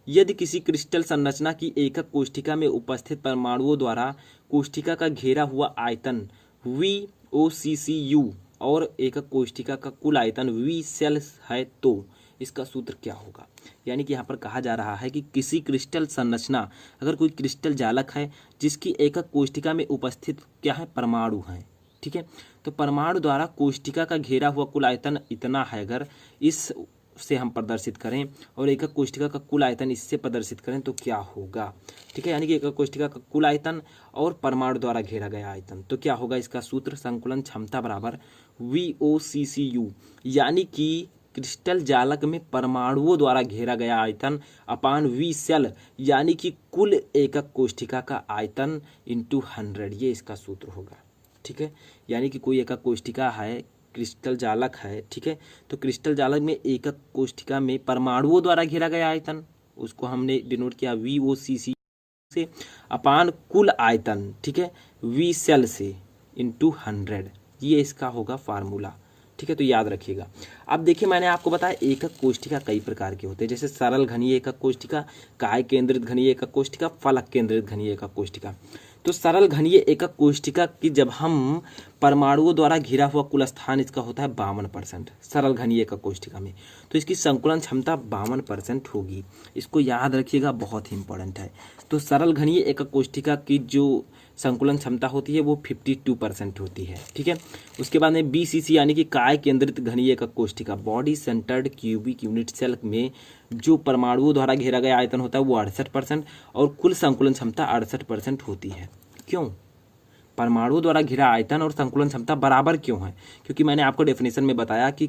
यदि किसी क्रिस्टल संरचना की एकक कोष्ठिका में उपस्थित परमाणुओं द्वारा कोष्ठिका का घेरा हुआ आयतन VOCCU और एकक कोष्ठिका का कुल आयतन V सेल है तो इसका सूत्र क्या होगा। यानी कि यहाँ पर कहा जा रहा है कि किसी क्रिस्टल संरचना, अगर कोई क्रिस्टल जालक है जिसकी एकक कोष्ठिका में उपस्थित क्या है, परमाणु हैं, ठीक है, तो परमाणु द्वारा कोष्ठिका का घेरा हुआ कुल आयतन इतना है, अगर इस से हम प्रदर्शित करें और एकक कोष्ठिका का कुल आयतन इससे प्रदर्शित करें तो क्या होगा। ठीक है, यानी कि एकक कोष्ठिका का कुल आयतन और परमाणु द्वारा घेरा गया आयतन, तो क्या होगा इसका सूत्र, संकुलन क्षमता बराबर VOCCU, यानी कि क्रिस्टल जालक में परमाणुओं द्वारा घेरा गया आयतन अपान V सेल, यानी कि कुल एकक कोष्ठिका का आयतन इंटू 100, ये इसका सूत्र होगा। ठीक है, यानी कि कोई एकक कोष्ठिका है, क्रिस्टल जालक है, ठीक है, तो क्रिस्टल जालक में एकक कोष्ठिका में परमाणुओं द्वारा घेरा गया आयतन, उसको हमने डिनोट किया VOCC से अपान कुल आयतन, ठीक है, V सेल से इंटू 100, ये इसका होगा फार्मूला। ठीक है, तो याद रखिएगा। अब देखिए मैंने आपको बताया एकक कोष्ठिका कई प्रकार के होते हैं, जैसे सरल घनीय एकक कोष्ठिका, काय केंद्रित घनीय एकक कोष्ठिका, फलक केंद्रित घनीय एकक कोष्ठिका। तो सरल घनीय एकक कोष्ठिका की जब हम परमाणुओं द्वारा घिरा हुआ कुल स्थान इसका होता है 52% सरल घनीय एकक कोष्ठिका में, तो इसकी संकुलन क्षमता 52% होगी। इसको याद रखिएगा, बहुत ही इंपॉर्टेंट है। तो सरल घनीय एकक कोष्ठिका की जो संकुलन क्षमता होती है वो 52% होती है। ठीक है, उसके बाद में BCC यानी कि काय केंद्रित घनीय एकक कोष्ठिका, body centred cubic unit cell में जो परमाणुओं द्वारा घेरा गया आयतन होता है वो 68% और कुल संकुलन क्षमता 68% होती है। क्यों? परमाणुओं द्वारा घिरा आयतन और संकुलन क्षमता बराबर क्यों है? क्योंकि मैंने आपको डेफिनेशन में बताया कि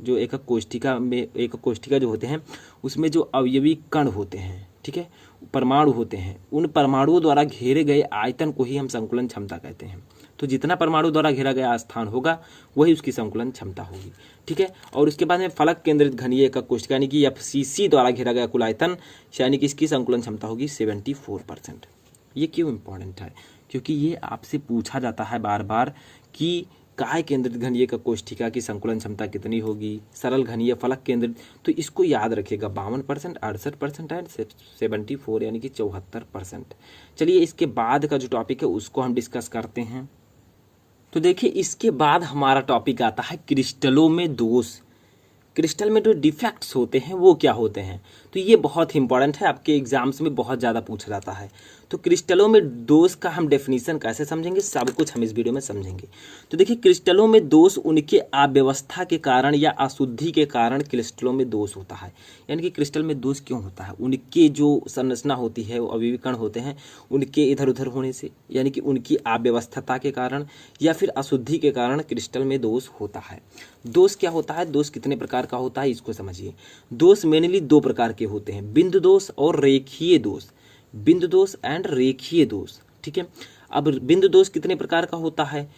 जो एकक कोष्ठिका जो होते हैं उसमें जो अवयवी कण होते हैं, ठीक है, परमाणु होते हैं, उन परमाणुओं द्वारा घेरे गए आयतन को ही हम संकुलन क्षमता कहते हैं। तो जितना परमाणु द्वारा घेरा गया स्थान होगा वही उसकी संकुलन क्षमता होगी। ठीक है, और उसके बाद में फलक केंद्रित घनीय एकक कोष्ठिका यानी कि FCC द्वारा घेरा गया कुल आयतन, यानी कि इसकी संकुलन क्षमता होगी 74%। ये क्यों इंपॉर्टेंट है? क्योंकि ये आपसे पूछा जाता है बार बार कि काय केंद्रित घनीय एकक कोष्ठिका की संकुलन क्षमता कितनी होगी, सरल घनीय फलक केंद्रित, तो इसको याद रखिएगा 52%, 68% एंड 74 यानी कि 74%। चलिए इसके बाद का जो टॉपिक है उसको हम डिस्कस करते हैं। तो देखिए इसके बाद हमारा टॉपिक आता है क्रिस्टलों में दोष। क्रिस्टल में जो डिफेक्ट्स होते हैं वो क्या होते हैं, तो ये बहुत ही इंपॉर्टेंट है, आपके एग्जाम्स में बहुत ज़्यादा पूछा जाता है। तो क्रिस्टलों में दोष का हम डेफिनेशन कैसे समझेंगे, सब कुछ हम इस वीडियो में समझेंगे। तो देखिए क्रिस्टलों में दोष उनके अव्यवस्था के कारण या अशुद्धि के कारण क्रिस्टलों में दोष होता है। यानी कि क्रिस्टल में दोष क्यों होता है, उनके जो संरचना होती है वो अवयवी कण होते हैं उनके इधर उधर होने से, यानी कि उनकी अव्यवस्था के कारण या फिर अशुद्धि के कारण क्रिस्टल में दोष होता है। दोष क्या होता है, दोष कितने प्रकार का होता है इसको समझिए। दोष मेनली 2 प्रकार के होते हैं, बिंदु दोष और रेखीय दोष, बिंदु दोष एंड रेखीय दोष। ठीक है, अब बिंदु दोष कितने प्रकार का होता है,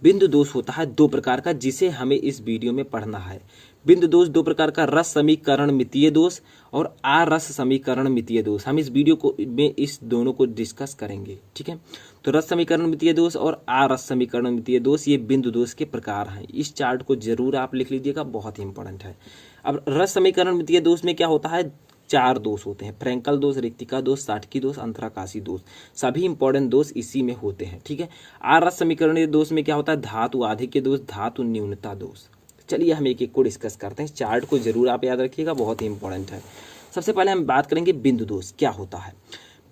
बिंदु दोष होता है दो प्रकार का, जिसे हमें इस वीडियो में पढ़ना है। बिंदु दोष दो प्रकार का, रस समीकरण मितीय दोष और आरस समीकरण मितीय दोष। हम इस वीडियो को में इस दोनों को डिस्कस करेंगे, ठीक है। तो रस समीकरण मितीय दोष और आरस समीकरण मितीय दोष ये बिंदु दोष के प्रकार हैं। इस चार्ट को जरूर आप लिख लीजिएगा, बहुत ही इंपॉर्टेंट है। अब रस समीकरण मितीय दोष में क्या होता है, चार दोष होते हैं, फ्रैंकल दोष, रिक्तिका दोष, साटकी दोष, अंतराकाशी दोष। सभी इंपॉर्टेंट दोष इसी में होते हैं, ठीक है। आरस समीकरणीय दोष में क्या होता है, धातु आधिक्य दोष, धातु न्यूनता दोष। चलिए हम एक एक को डिस्कस करते हैं। चार्ट को जरूर आप याद रखिएगा, बहुत ही इंपॉर्टेंट है। सबसे पहले हम बात करेंगे बिंदु दोष क्या होता है।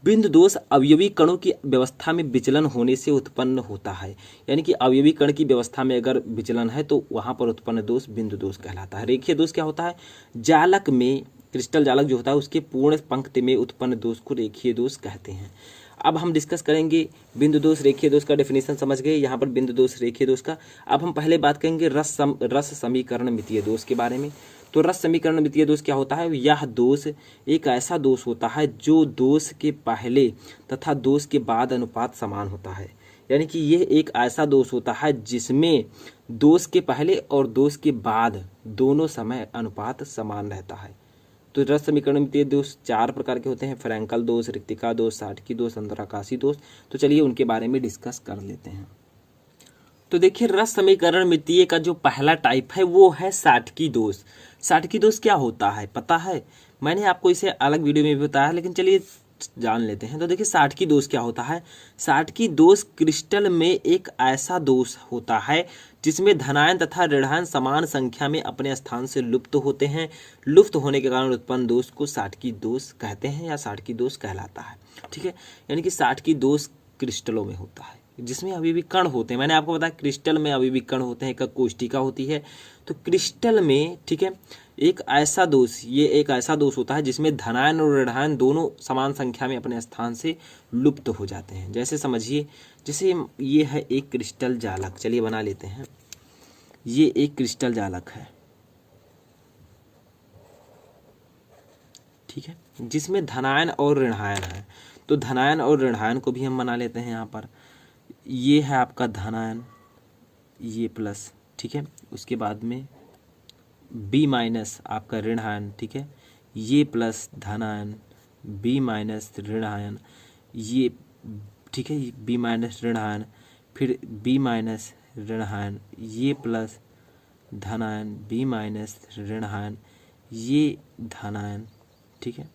बिंदु दोष अवयवी कणों की व्यवस्था में विचलन होने से उत्पन्न होता है। यानी कि अवयवी कण की व्यवस्था में अगर विचलन है तो वहां पर उत्पन्न दोष बिंदु दोष कहलाता है। रेखीय दोष क्या होता है, जालक में, क्रिस्टल जालक जो होता है उसके पूर्ण पंक्ति में उत्पन्न दोष को रेखीय दोष कहते हैं। अब हम डिस्कस करेंगे बिंदु दोष रेखीय दोष का डेफिनेशन समझ गए, यहाँ पर बिंदु दोष रेखीय दोष का। अब हम पहले बात करेंगे रस समीकरण मितीय दोष के बारे में। तो रस समीकरण मितीय दोष क्या होता है, यह दोष एक ऐसा दोष होता है जो दोष के पहले तथा दोष के बाद अनुपात समान होता है। यानी कि यह एक ऐसा दोष होता है जिसमें दोष के पहले और दोष के बाद दोनों समय अनुपात समान रहता है। तो रस समीकरण मितीय दोष चार प्रकार के होते हैं, फ्रैंकल दोष, रिक्तिका दोष, साटकी दोष, अंतराकाशी दोष। तो चलिए उनके बारे में डिस्कस कर लेते हैं। तो देखिए रस समीकरण मितीय का जो पहला टाइप है वो है साटकी दोष। साटकी दोष क्या होता है पता है, मैंने आपको इसे अलग वीडियो में भी बताया, लेकिन चलिए जान लेते हैं। तो देखिए साटकी दोष क्या होता है, साटकी दोष क्रिस्टल में एक ऐसा दोष होता है जिसमें धनायन तथा ऋणायन समान संख्या में अपने स्थान से लुप्त होते हैं। लुप्त होने के कारण उत्पन्न दोष को साटकी दोष कहते हैं या साटकी दोष कहलाता है, ठीक है। यानी कि साटकी दोष क्रिस्टलों में होता है जिसमें अभी भी कण होते हैं। मैंने आपको बताया क्रिस्टल में अभी भी कण होते हैं, एक कोष्टिका होती है। तो क्रिस्टल में, ठीक है, एक ऐसा दोष, ये एक ऐसा दोष होता है जिसमें धनायन और ऋणायन दोनों समान संख्या में अपने स्थान से लुप्त हो जाते हैं। जैसे समझिए, जैसे ये है एक क्रिस्टल जालक, चलिए बना लेते हैं। ये एक क्रिस्टल जालक है, ठीक है, जिसमें धनायन और ऋणायन है। तो धनायन और ऋणायन को भी हम बना लेते हैं। यहाँ पर ये है आपका धनायन, ये प्लस, ठीक है, उसके बाद में बी माइनस आपका ऋणायन, ठीक है, ये प्लस धनायन, बी माइनस ऋणायन, ये, ठीक है, बी माइनस ऋणायन, फिर बी माइनस ऋणायन, ये प्लस धनायन, बी माइनस ऋणायन, ये धनायन, ठीक है,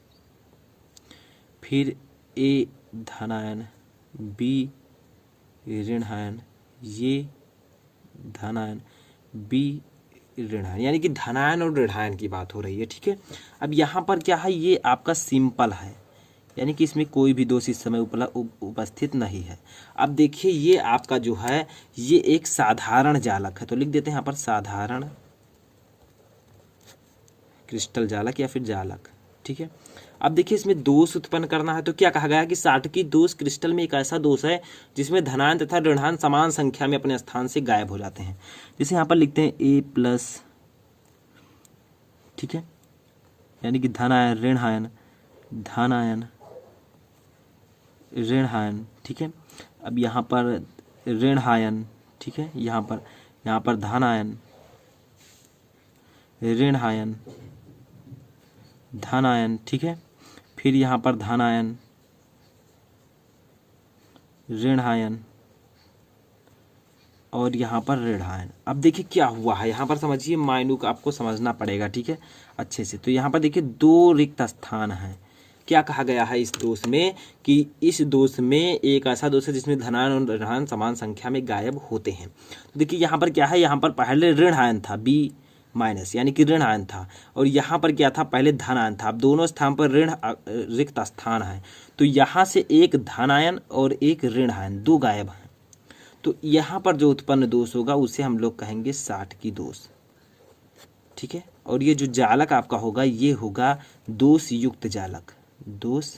फिर ए धनायन, बी ऋणायन, ये धनायन, बी ऋणायन। यानी कि धनायन और ऋणायन की बात हो रही है, ठीक है। अब यहाँ पर क्या है, ये आपका सिंपल है, यानी कि इसमें कोई भी दोष इस समय उपस्थित नहीं है। अब देखिए ये आपका जो है ये एक साधारण जालक है, तो लिख देते हैं यहाँ पर साधारण क्रिस्टल जालक या फिर जालक, ठीक है। अब देखिए इसमें दोष उत्पन्न करना है, तो क्या कहा गया कि साटकी दोष क्रिस्टल में एक ऐसा दोष है जिसमें धनायन तथा ऋणायन समान संख्या में अपने स्थान से गायब हो जाते हैं। जैसे यहाँ पर लिखते हैं ए प्लस, ठीक है, यानी कि धनायन ऋणायन, धनायन ऋणायन, ठीक है। अब यहाँ पर ऋणायन, ठीक है, यहाँ पर धनायन, ऋणायन, धनायन, ठीक है, फिर यहाँ पर धनायन, ऋणायन और यहाँ पर ऋणायन। अब देखिए क्या हुआ है, यहाँ पर समझिए, मायनू का आपको समझना पड़ेगा, ठीक है, अच्छे से। तो यहाँ पर देखिए दो रिक्त स्थान हैं। क्या कहा गया है इस दोष में कि इस दोष में एक ऐसा दोष है जिसमें धनायन और ऋणायन समान संख्या में गायब होते हैं। तो देखिए यहाँ पर क्या है, यहाँ पर पहले ऋणायन था, बी माइनस, यानी कि ऋणायन था, और यहाँ पर क्या था, पहले धनायन था। अब दोनों स्थान पर ऋण रिक्त स्थान है, तो यहाँ से एक धनायन और एक ऋणायन दो गायब हैं। तो यहाँ पर जो उत्पन्न दोष होगा उसे हम लोग कहेंगे साटकी दोष, ठीक है। और ये जो जालक आपका होगा ये होगा दोष युक्त जालक, दोष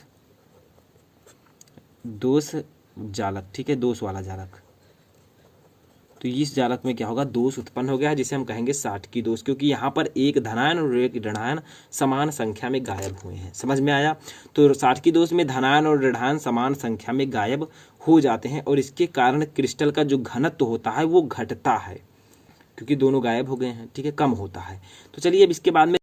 जालक, ठीक है, दोष वाला जालक। तो इस जालक में क्या होगा, दोष उत्पन्न हो गया है, जिसे हम कहेंगे साटकी दोष, क्योंकि यहाँ पर एक धनायन और एक ऋणायन समान संख्या में गायब हुए हैं। समझ में आया? तो साटकी दोष में धनायन और ऋणायन समान संख्या में गायब हो जाते हैं और इसके कारण क्रिस्टल का जो घनत्व होता है वो घटता है, क्योंकि दोनों गायब हो गए हैं, ठीक है, कम होता है। तो चलिए अब इसके बाद में,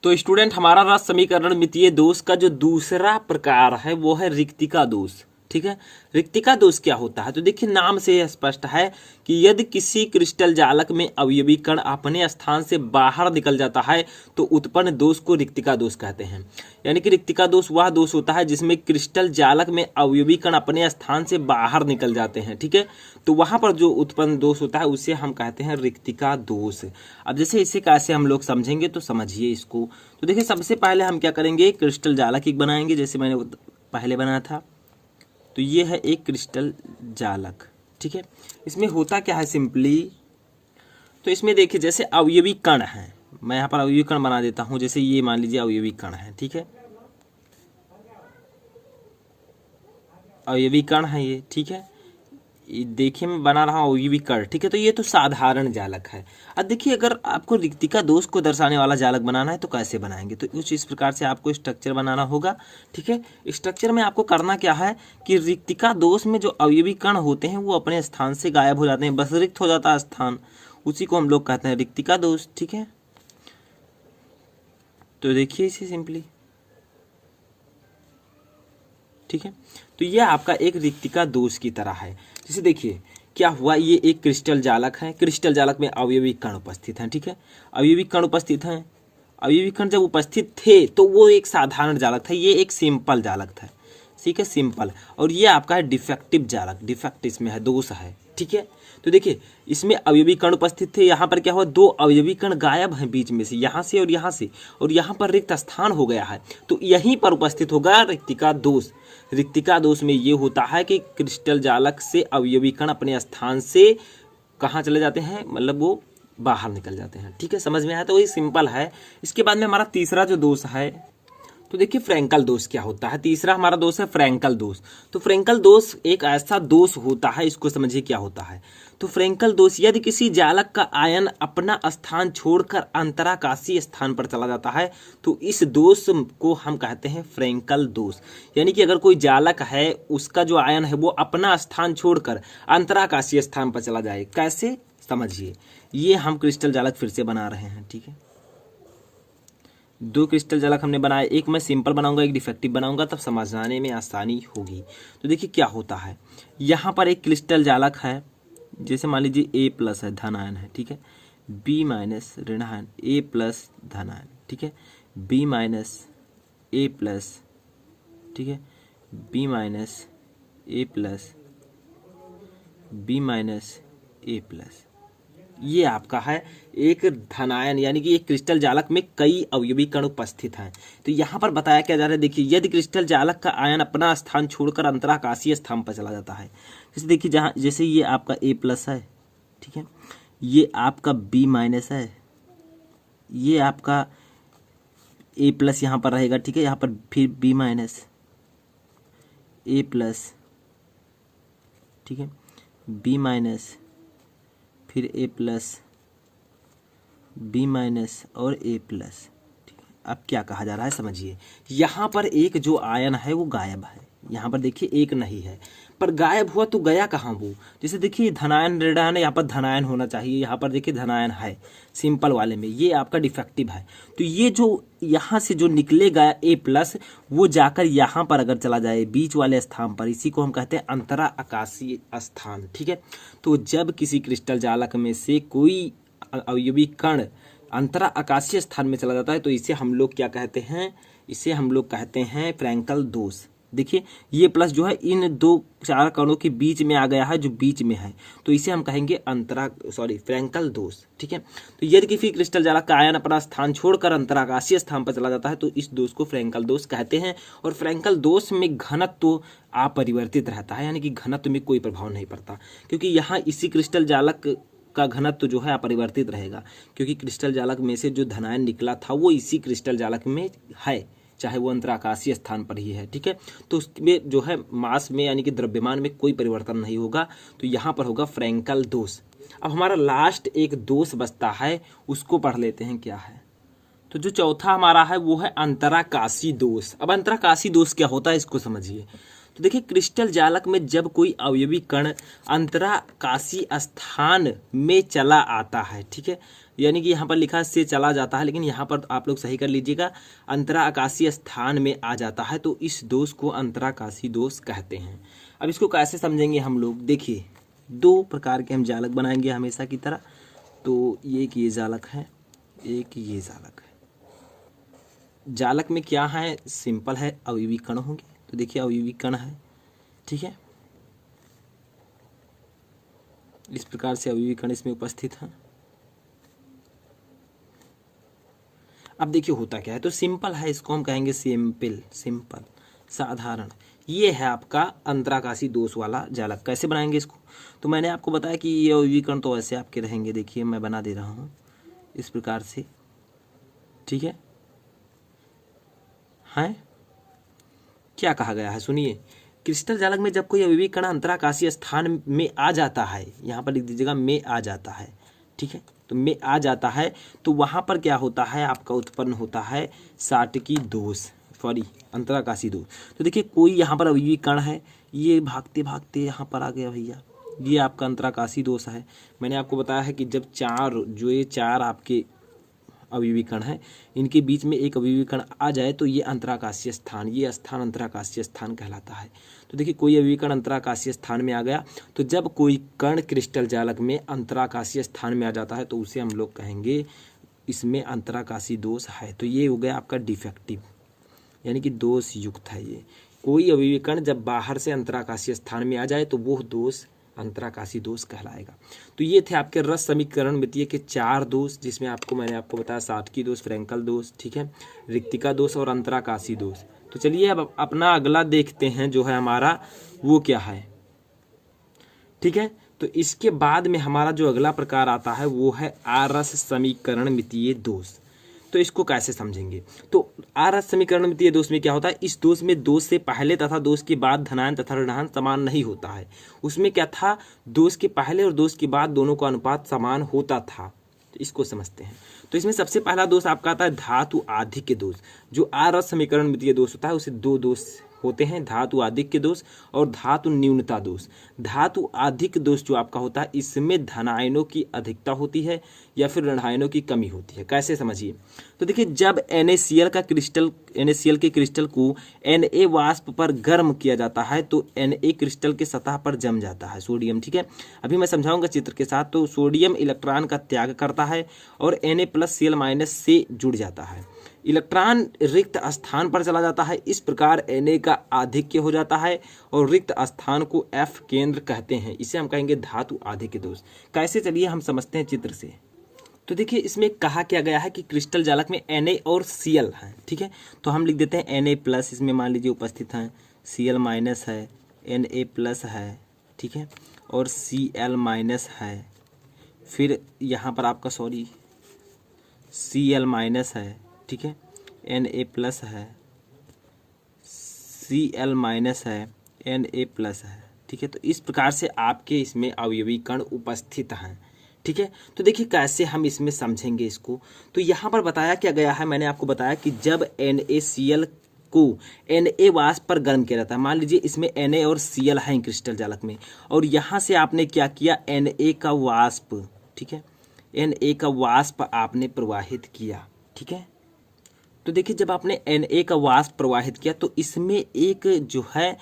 तो स्टूडेंट हमारा रस समीकरण मितीय दोष का जो दूसरा प्रकार है वो है रिक्तिका दोष, ठीक है। रिक्तिका दोष क्या होता है? तो देखिए नाम से यह स्पष्ट है कि यदि किसी क्रिस्टल जालक में अवयवी कण अपने स्थान से बाहर निकल जाता है तो उत्पन्न दोष को रिक्तिका दोष कहते हैं। यानी कि रिक्तिका दोष वह दोष होता है जिसमें क्रिस्टल जालक में अवयवी कण अपने स्थान से बाहर निकल जाते हैं, ठीक है। तो वहां पर जो उत्पन्न दोष होता है उसे हम कहते हैं रिक्तिका दोष। अब जैसे इसे कैसे हम लोग समझेंगे तो समझिए इसको। तो देखिए सबसे पहले हम क्या करेंगे, क्रिस्टल जालक एक बनाएंगे, जैसे मैंने पहले बनाया था। तो ये है एक क्रिस्टल जालक, ठीक है। इसमें होता क्या है सिंपली, तो इसमें देखिए जैसे अवयवी कण है, मैं यहाँ पर अवयवी कण बना देता हूँ। जैसे ये मान लीजिए अवयवी कण है, ठीक है, अवयवी कण है ये, ठीक है। देखिए मैं बना रहा हूँ अवयवी कण, ठीक है। तो ये तो साधारण जालक है। अब देखिए अगर आपको रिक्तिका दोष को दर्शाने वाला जालक बनाना है तो कैसे बनाएंगे, तो कुछ इस प्रकार से आपको स्ट्रक्चर बनाना होगा, ठीक है। स्ट्रक्चर में आपको करना क्या है कि रिक्तिका दोष में जो अवयवी कण होते हैं वो अपने स्थान से गायब हो जाते हैं, बस रिक्त हो जाता है स्थान, उसी को हम लोग कहते हैं रिक्तिका दोष, ठीक है। तो देखिए इसे सिंपली, ठीक है। तो यह आपका एक रिक्तिका दोष की तरह है। जैसे देखिए क्या हुआ, ये एक क्रिस्टल जालक है, क्रिस्टल जालक में अवयवी कण उपस्थित हैं, ठीक है। अवयवी कण उपस्थित हैं, अवयवी कण जब उपस्थित थे तो वो एक साधारण जालक था, ये एक सिंपल जालक था, ठीक है, सिंपल। और ये आपका है डिफेक्टिव जालक, डिफेक्ट इसमें है, दोष है, ठीक है। तो देखिए इसमें अवयवी कण उपस्थित थे, यहाँ पर क्या हुआ, दो अवयवी कण गायब हैं बीच में से, यहाँ से और यहाँ से, और यहाँ पर रिक्त स्थान हो गया है, तो यहीं पर उपस्थित होगा रिक्तिका दोष। रिक्तिका दोष में ये होता है कि क्रिस्टल जालक से अवयवी कण अपने स्थान से कहाँ चले जाते हैं, मतलब वो बाहर निकल जाते हैं, ठीक है। समझ में आया? तो वही सिंपल है। इसके बाद में हमारा तीसरा जो दोष है, तो देखिए फ्रैंकल दोष क्या होता है। तीसरा हमारा दोष है फ्रैंकल दोष। तो फ्रैंकल दोष एक ऐसा दोष होता है, इसको समझिए क्या होता है। तो फ्रैंकल दोष, यदि किसी जालक का आयन अपना स्थान छोड़कर अंतराकाशीय स्थान पर चला जाता है तो इस दोष को हम कहते हैं फ्रैंकल दोष। यानी कि अगर कोई जालक है उसका जो आयन है वो अपना स्थान छोड़कर अंतराकाशीय स्थान पर चला जाए, कैसे समझिए। ये हम क्रिस्टल जालक फिर से बना रहे हैं, ठीक है। दो क्रिस्टल जालक हमने बनाए, एक मैं सिंपल बनाऊंगा, एक डिफेक्टिव बनाऊंगा, तब समझाने में आसानी होगी। तो देखिए क्या होता है, यहाँ पर एक क्रिस्टल जालक है, जैसे मान लीजिए ए प्लस है, धन आयन है, ठीक है, बी माइनस ऋण आयन, ए प्लस धन आयन, ठीक है, बी माइनस ए प्लस, ठीक है, बी माइनस ए प्लस, बी माइनस ए प्लस। ये आपका है एक धनायन, यानी कि एक क्रिस्टल जालक में कई अवयवी कण उपस्थित हैं। तो यहाँ पर बताया क्या जा रहा है, देखिए यदि क्रिस्टल जालक का आयन अपना स्थान छोड़कर अंतराकाशीय स्थान पर चला जाता है, जैसे देखिए जहाँ, जैसे ये आपका ए प्लस है, ठीक है, ये आपका बी माइनस है, ये आपका ए प्लस यहाँ पर रहेगा, ठीक है, यहाँ पर फिर बी माइनस ए प्लस, ठीक है, बी माइनस फिर ए प्लस, बी माइनस और ए प्लस, ठीक है। अब क्या कहा जा रहा है समझिए, यहाँ पर एक जो आयन है वो गायब है, यहाँ पर देखिए एक नहीं है, पर गायब हुआ तो गया कहाँ वो। जैसे देखिए धनायन ऋणायन, यहाँ पर धनायन होना चाहिए, यहाँ पर देखिए धनायन है सिंपल वाले में, ये आपका डिफेक्टिव है। तो ये जो यहाँ से जो निकलेगा ए प्लस, वो जाकर यहाँ पर अगर चला जाए बीच वाले स्थान पर, इसी को हम कहते हैं अंतरा आकाशीय स्थान, ठीक है। तो जब किसी क्रिस्टल जालक में से कोई अवयवी कण अंतरा आकाशीय स्थान में चला जाता है तो इसे हम लोग क्या कहते हैं, इसे हम लोग कहते हैं फ्रैंकल दोष। देखिए ये प्लस जो है इन दो चार कणों के बीच में आ गया है, जो बीच में है, तो इसे हम कहेंगे फ्रैंकल दोष, ठीक है। तो यदि किसी क्रिस्टल जालक का आयन अपना स्थान छोड़कर अंतराकाशीय स्थान पर चला जाता है तो इस दोष को फ्रैंकल दोष कहते हैं। और फ्रैंकल दोष में घनत्व अपरिवर्तित रहता है, यानी कि घनत्व में कोई प्रभाव नहीं पड़ता, क्योंकि यहाँ इसी क्रिस्टल जालक का घनत्व जो है अपरिवर्तित रहेगा, क्योंकि क्रिस्टल जालक में से जो धनायन निकला था वो इसी क्रिस्टल जालक में है, चाहे वो अंतराकाशीय स्थान पर ही है, ठीक है। तो उसमें जो है मास में यानी कि द्रव्यमान में कोई परिवर्तन नहीं होगा, तो यहाँ पर होगा फ्रैंकल दोष। अब हमारा लास्ट एक दोष बचता है, उसको पढ़ लेते हैं क्या है। तो जो चौथा हमारा है वो है अंतराकाशी दोष। अब अंतराकाशी दोष क्या होता है इसको समझिए। तो देखिए क्रिस्टल जालक में जब कोई अवयवी कण अंतराकाशी स्थान में चला आता है, ठीक है, यानी कि यहाँ पर लिखा से चला जाता है, लेकिन यहाँ पर आप लोग सही कर लीजिएगा, अंतराकाशी स्थान में आ जाता है, तो इस दोष को अंतराकाशी दोष कहते हैं। अब इसको कैसे समझेंगे हम लोग, देखिए दो प्रकार के हम जालक बनाएंगे हमेशा की तरह। तो एक ये जालक है, एक ये जालक है। जालक में क्या है, सिंपल है, अवयवी कण होंगे। तो देखिए अवयवी कण है, ठीक है, इस प्रकार से अवयवी कण इसमें उपस्थित है। अब देखिए होता क्या है, तो सिंपल है, इसको हम कहेंगे सिंपल, सिंपल साधारण। ये है आपका अंतराकाशी दोष वाला जालक। कैसे बनाएंगे इसको, तो मैंने आपको बताया कि ये अवयवी कण तो ऐसे आपके रहेंगे, देखिए मैं बना दे रहा हूँ इस प्रकार से, ठीक है क्या कहा गया है सुनिए। क्रिस्टल जालक में जब कोई अवयवी कण अंतराकाशी स्थान में आ जाता है, यहाँ पर लिख दीजिएगा में आ जाता है, ठीक है, तो में आ जाता है, तो वहाँ पर क्या होता है, आपका उत्पन्न होता है साटकी दोष, सॉरी अंतराकाशी दोष। तो देखिए कोई यहाँ पर अवयवी कण है, ये भागते भागते यहाँ पर आ गया भैया, ये आपका अंतराकाशी दोष है। मैंने आपको बताया है कि जब ये चार आपके अवयवी कण है, इनके बीच में एक अवयवी कण आ जाए तो ये अंतराकाशीय स्थान, ये स्थान अंतराकाशीय स्थान कहलाता है। तो देखिए कोई अवयवी कण अंतराकाशीय स्थान में आ गया, तो जब कोई कण क्रिस्टल जालक में अंतराकाशीय स्थान में आ जाता है तो उसे हम लोग कहेंगे इसमें अंतराकाशी दोष है। तो ये हो गया आपका डिफेक्टिव, यानी कि दोष युक्त है। ये कोई अवयवी कण जब बाहर से अंतराकाशीय स्थान में आ जाए तो वो दोष अंतराकाशी दोष कहलाएगा। तो ये थे आपके रस समीकरण मितीय के 4 दोष, जिसमें मैंने आपको बताया साटकी दोष, फ्रैंकल दोष, ठीक है, रिक्तिका दोष और अंतराकाशी दोष। तो चलिए अब अपना अगला देखते हैं, जो है हमारा वो क्या है, ठीक है। तो इसके बाद में हमारा जो अगला प्रकार आता है वो है आरस समीकरण मितीय दोष। तो इसको कैसे समझेंगे, तो आरस समीकरण मितीय दोष में क्या होता है, इस दोष में दोष से पहले तथा दोष के बाद धनायन तथा ऋणायन समान नहीं होता है। उसमें क्या था, दोष के पहले और दोष के बाद दोनों का अनुपात समान होता था। तो इसको समझते हैं। तो इसमें सबसे पहला दोष आपका आता है धातु आधिक्य दोष। जो आरस समीकरण मितीय दोष होता है उसे 2 दोष होते हैं, धातु आधिक्य दोष और धातु न्यूनता दोष। धातु आधिक्य दोष जो आपका होता है, इसमें धनायनों की अधिकता होती है या फिर ऋणायनों की कमी होती है। कैसे समझिए, तो देखिए जब NaCl के क्रिस्टल को Na वाष्प पर गर्म किया जाता है तो Na क्रिस्टल के सतह पर जम जाता है सोडियम, ठीक है। अभी मैं समझाऊंगा चित्र के साथ। तो सोडियम इलेक्ट्रॉन का त्याग करता है और Na+Cl- से जुड़ जाता है, इलेक्ट्रॉन रिक्त स्थान पर चला जाता है। इस प्रकार Na का आधिक्य हो जाता है और रिक्त स्थान को F केंद्र कहते हैं। इसे हम कहेंगे धातु आधिक्य दोष। कैसे, चलिए हम समझते हैं चित्र से। तो देखिए इसमें कहा क्या गया है कि क्रिस्टल जालक में Na और Cl है, ठीक है। तो हम लिख देते हैं Na+, इसमें मान लीजिए उपस्थित है, Cl- है, Na+ है, ठीक है, और Cl- है, फिर यहाँ पर आपका Cl- है, ठीक है, Na+ है, Cl- है, Na+ है, ठीक है। तो इस प्रकार से आपके इसमें अवयवी कण उपस्थित हैं, ठीक है। तो देखिए कैसे हम इसमें समझेंगे इसको। तो यहाँ पर बताया क्या गया है, मैंने आपको बताया कि जब NaCl को Na वाष्प पर गर्म किया जाता है, मान लीजिए इसमें Na और Cl है क्रिस्टल जालक में, और यहाँ से आपने क्या किया, Na का वाष्प, ठीक है, Na का वाष्प आपने प्रवाहित किया, ठीक है। तो देखिए जब आपने Na का वाष्प प्रवाहित किया तो इसमें एक जो है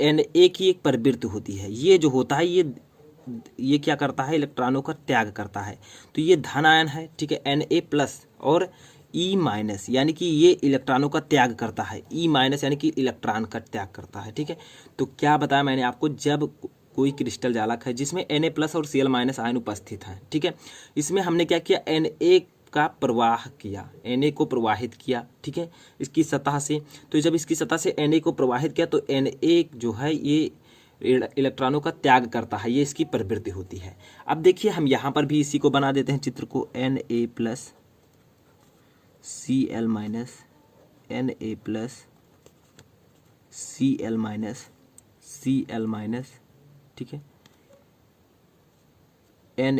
Na की एक प्रवृत्ति होती है। ये जो होता है ये क्या करता है, इलेक्ट्रॉनों का त्याग करता है। तो ये धन आयन है, ठीक है, Na+ और E-, यानी कि ये इलेक्ट्रॉनों का त्याग करता है, E- यानी कि इलेक्ट्रॉन का त्याग करता है, ठीक है। तो क्या बताया मैंने आपको, जब कोई क्रिस्टल जालक है जिसमें Na+ और Cl- आयन उपस्थित हैं, ठीक है, इसमें हमने क्या किया, Na का प्रवाह किया, Na को प्रवाहित किया, ठीक है, इसकी सतह से। तो जब इसकी सतह से Na को प्रवाहित किया तो Na जो है ये इलेक्ट्रॉनों का त्याग करता है, ये इसकी प्रवृत्ति होती है। अब देखिए हम यहाँ पर भी इसी को बना देते हैं चित्र को, Na+, Cl-, Na+, Cl-, Cl-, ठीक है, Na+,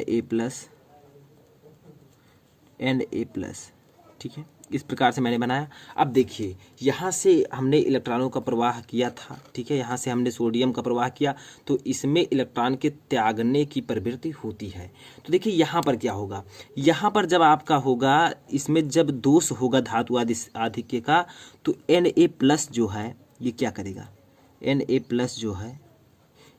ठीक है, इस प्रकार से मैंने बनाया। अब देखिए यहाँ से हमने इलेक्ट्रॉनों का प्रवाह किया था, ठीक है, यहाँ से हमने सोडियम का प्रवाह किया, तो इसमें इलेक्ट्रॉन के त्यागने की प्रवृत्ति होती है। तो देखिए यहाँ पर क्या होगा, यहाँ पर जब आपका होगा, इसमें जब दोष होगा धातु आधिक्य का, तो Na+ जो है ये क्या करेगा, Na+ जो है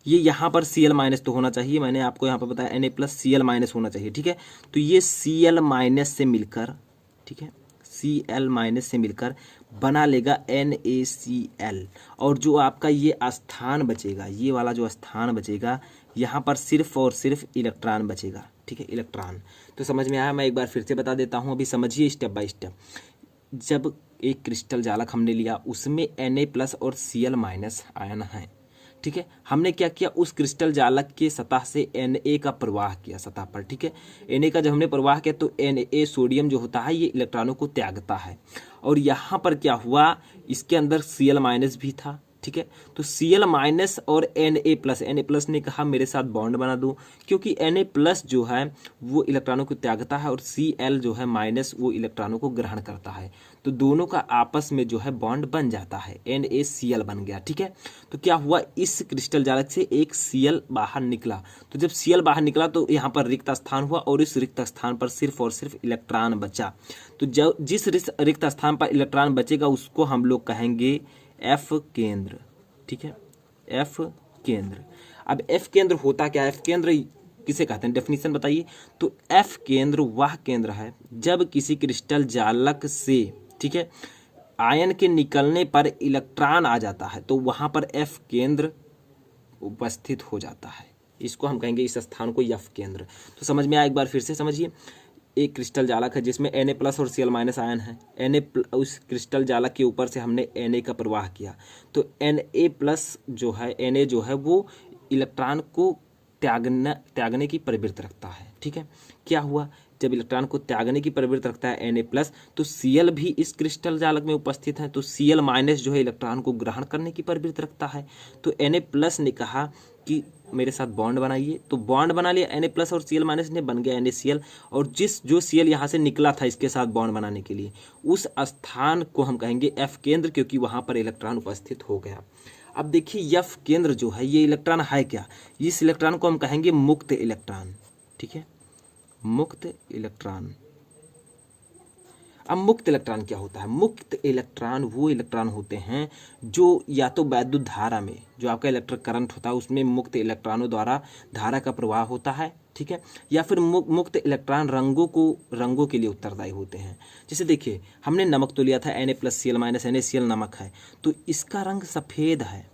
ये यहाँ पर Cl- तो होना चाहिए, मैंने आपको यहाँ पर बताया Na+ Cl- होना चाहिए, ठीक है। तो ये Cl- से मिलकर, ठीक है, Cl- से मिलकर बना लेगा NaCl, और जो आपका ये स्थान बचेगा, ये वाला जो स्थान बचेगा, यहाँ पर सिर्फ और सिर्फ इलेक्ट्रॉन बचेगा, ठीक है, इलेक्ट्रॉन। तो समझ में आया, मैं एक बार फिर से बता देता हूँ, अभी समझिए स्टेप बाय स्टेप। जब एक क्रिस्टल जालक हमने लिया, उसमें Na+ और Cl- आयन है, ठीक है। हमने क्या किया, उस क्रिस्टल जालक के सतह से Na का प्रवाह किया सतह पर, ठीक है। Na का जब हमने प्रवाह किया तो Na सोडियम जो होता है ये इलेक्ट्रॉनों को त्यागता है, और यहाँ पर क्या हुआ, इसके अंदर Cl- भी था, ठीक है। तो Cl- और Na+ ने कहा मेरे साथ बॉन्ड बना दो, क्योंकि Na+ जो है वो इलेक्ट्रॉनों को त्यागता है और Cl जो है माइनस वो इलेक्ट्रॉनों को ग्रहण करता है, तो दोनों का आपस में जो है बॉन्ड बन जाता है, NaCl बन गया, ठीक है। तो क्या हुआ, इस क्रिस्टल जालक से एक Cl बाहर निकला, तो जब Cl बाहर निकला तो यहाँ पर रिक्त स्थान हुआ, और इस रिक्त स्थान पर सिर्फ और सिर्फ इलेक्ट्रॉन बचा। तो जब जिस रिक्त स्थान पर इलेक्ट्रॉन बचेगा उसको हम लोग कहेंगे F केंद्र, ठीक है, F केंद्र। अब F केंद्र होता क्या है, F केंद्र किसे कहते हैं, डेफिनेशन बताइए। तो F केंद्र वह केंद्र है जब किसी क्रिस्टल जालक से, ठीक है, आयन के निकलने पर इलेक्ट्रॉन आ जाता है, तो वहां पर F केंद्र उपस्थित हो जाता है, इसको हम कहेंगे, इस स्थान को F केंद्र। तो समझ में आया, एक बार फिर से समझिए। एक क्रिस्टल जालक है जिसमें Na+ और Cl- आयन है, उस क्रिस्टल जालक के ऊपर से हमने Na का प्रवाह किया, तो Na+ जो है, Na जो है वो इलेक्ट्रॉन को त्यागने की प्रवृत्ति रखता है, ठीक है। क्या हुआ, जब इलेक्ट्रॉन को त्यागने की प्रवृत्ति रखता है Na+, तो Cl भी इस क्रिस्टल जालक में उपस्थित है, तो Cl- जो है इलेक्ट्रॉन को ग्रहण करने की प्रवृत्ति रखता है। तो Na+ ने कहा कि मेरे साथ बॉन्ड बनाइए, तो बॉन्ड बना लिया Na+ और Cl- ने, बन गया NaCl, और जो Cl यहाँ से निकला था इसके साथ बॉन्ड बनाने के लिए, उस स्थान को हम कहेंगे F केंद्र, क्योंकि वहाँ पर इलेक्ट्रॉन उपस्थित हो गया। अब देखिए F केंद्र जो है ये इलेक्ट्रॉन है क्या, इस इलेक्ट्रॉन को हम कहेंगे मुक्त इलेक्ट्रॉन, ठीक है, मुक्त इलेक्ट्रॉन। अब मुक्त इलेक्ट्रॉन क्या होता है, मुक्त इलेक्ट्रॉन वो इलेक्ट्रॉन होते हैं जो या तो वैद्युत धारा में, जो आपका इलेक्ट्रिक करंट होता है उसमें मुक्त इलेक्ट्रॉनों द्वारा धारा का प्रवाह होता है, ठीक है, या फिर मुक्त इलेक्ट्रॉन रंगों के लिए उत्तरदायी होते हैं। जैसे देखिए हमने नमक तो लिया था, Na+ Cl- NaCl नमक है, तो इसका रंग सफ़ेद है,